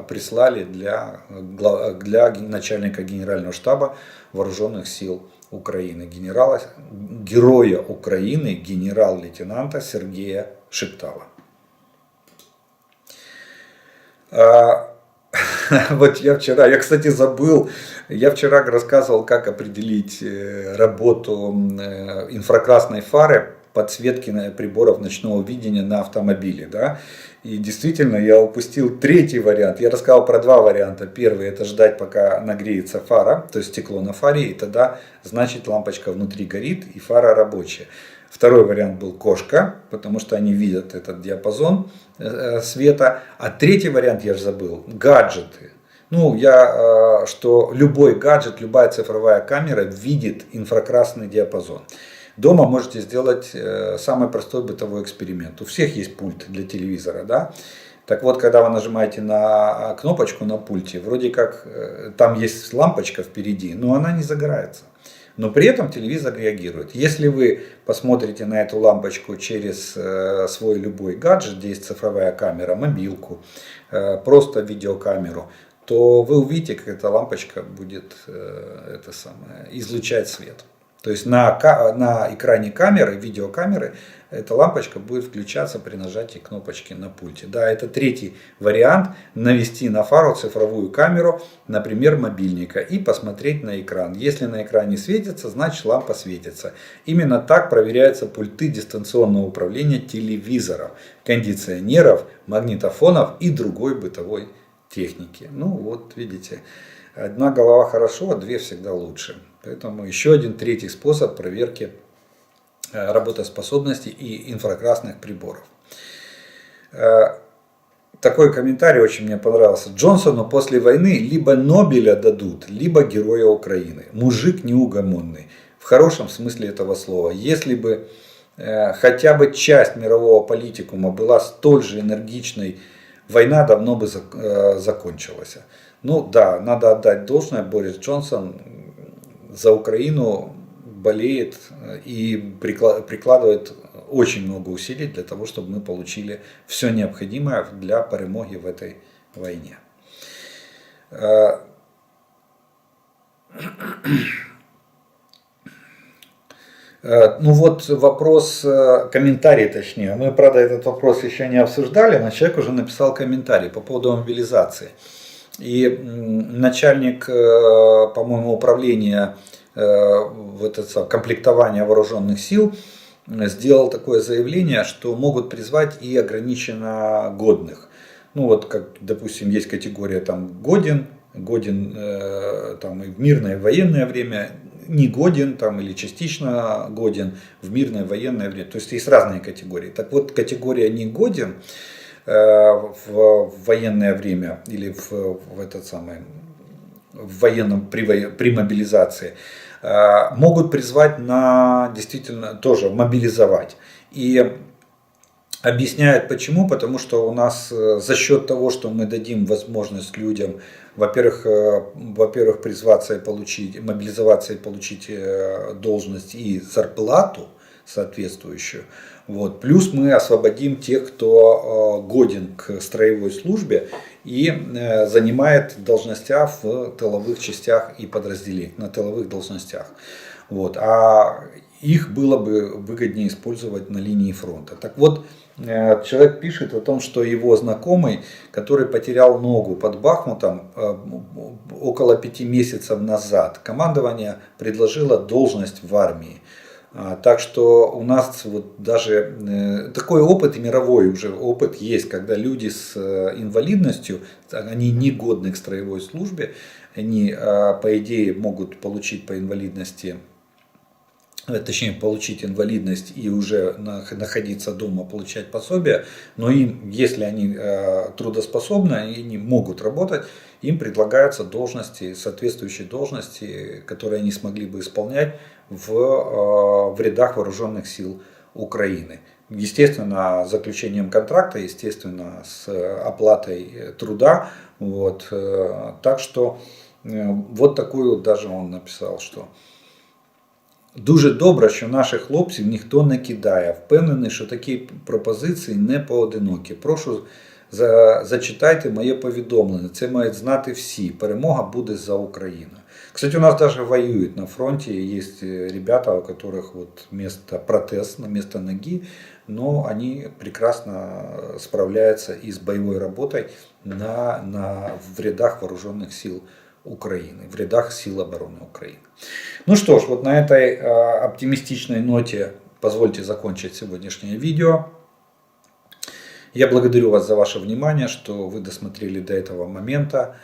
Speaker 1: прислали для начальника генерального штаба вооруженных сил Украины, героя Украины, генерал-лейтенанта Сергея Шаптала. Вот я кстати, забыл, я вчера рассказывал, как определить работу инфракрасной фары, подсветки приборов ночного видения на автомобиле. Да? И действительно я упустил 3-й вариант. Я рассказал про 2 варианта. Первый — это ждать, пока нагреется фара, то есть стекло на фаре, и тогда значит лампочка внутри горит и фара рабочая. 2-й вариант был кошка, потому что они видят этот диапазон света. А 3-й вариант, я же забыл, гаджеты. Что любой гаджет, любая цифровая камера видит инфракрасный диапазон. Дома можете сделать самый простой бытовой эксперимент. У всех есть пульт для телевизора, да? Так вот, когда вы нажимаете на кнопочку на пульте, вроде как там есть лампочка впереди, но она не загорается. Но при этом телевизор реагирует. Если вы посмотрите на эту лампочку через свой любой гаджет, где есть цифровая камера, мобилку, просто видеокамеру, то вы увидите, как эта лампочка будет излучать свет. То есть на экране камеры, видеокамеры, эта лампочка будет включаться при нажатии кнопочки на пульте. Да, это 3-й вариант: навести на фару цифровую камеру, например, мобильника, и посмотреть на экран. Если на экране светится, значит лампа светится. Именно так проверяются пульты дистанционного управления телевизоров, кондиционеров, магнитофонов и другой бытовой техники. Вот видите, одна голова хорошо, а 2 всегда лучше. Поэтому еще один 3-й способ проверки работоспособности и инфракрасных приборов. Такой комментарий очень мне понравился. Джонсону после войны либо Нобеля дадут, либо Героя Украины. Мужик неугомонный. В хорошем смысле этого слова. Если бы хотя бы часть мирового политикума была столь же энергичной, война давно бы закончилась. Да, надо отдать должное. Борис Джонсон за Украину болеет и прикладывает очень много усилий для того, чтобы мы получили все необходимое для перемоги в этой войне. Ну вот вопрос, комментарий точнее. Мы, правда, этот вопрос еще не обсуждали, но человек уже написал комментарий по поводу мобилизации. И начальник, по-моему, управления комплектования вооруженных сил сделал такое заявление, что могут призвать и ограниченно годных. Ну вот, как, допустим, есть категория там годен там и в мирное, и в военное время, не годен там, или частично годен в мирное, военное время. То есть есть разные категории. Так вот, категория не годен в военное время или в военном при мобилизации могут призвать на действительно тоже мобилизовать. И объясняет почему, потому что у нас за счет того, что мы дадим возможность людям, во-первых, призваться и получить, мобилизоваться и получить должность и зарплату соответствующую. Вот. Плюс мы освободим тех, кто годен к строевой службе и занимает должностя в тыловых частях и подразделениях, на тыловых должностях. Вот. А их было бы выгоднее использовать на линии фронта. Так вот, человек пишет о том, что его знакомый, который потерял ногу под Бахмутом около 5 месяцев назад, командование предложило должность в армии. Так что у нас вот даже такой опыт, и мировой уже опыт есть, когда люди с инвалидностью, они не годны к строевой службе, они по идее могут получить по инвалидности, точнее получить инвалидность и уже находиться дома, получать пособие, но им, если они трудоспособны, они могут работать, им предлагаются должности, соответствующие должности, которые они смогли бы исполнять в рядах вооруженных сил Украины. Естественно, заключением контракта, естественно, с оплатой труда. Вот. Так что вот такую даже он написал, що дуже добре, що наших хлопців ніхто не кидає. Впевнений, що такі пропозиції не поодинокі. Прошу, зачитайте моє повідомлення. Це мають знати всі. Перемога буде за Україною. Кстати, у нас даже воюют на фронте. Есть ребята, у которых вот место протез, место ноги, но они прекрасно справляются и с боевой работой в рядах вооруженных сил Украины, в рядах сил обороны Украины. Ну что ж, вот на этой оптимистичной ноте позвольте закончить сегодняшнее видео. Я благодарю вас за ваше внимание, что вы досмотрели до этого момента.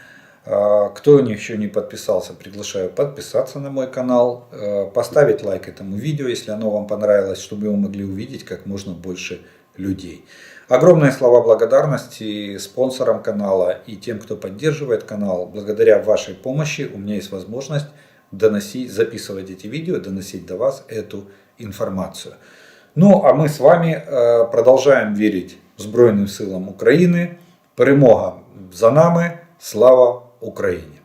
Speaker 1: Кто еще не подписался, приглашаю подписаться на мой канал, поставить лайк этому видео, если оно вам понравилось, чтобы его могли увидеть как можно больше людей. Огромные слова благодарности спонсорам канала и тем, кто поддерживает канал. Благодаря вашей помощи у меня есть возможность записывать эти видео, доносить до вас эту информацию. Ну, а мы с вами продолжаем верить Збройним силам України. Перемога за нами. Слава Україні!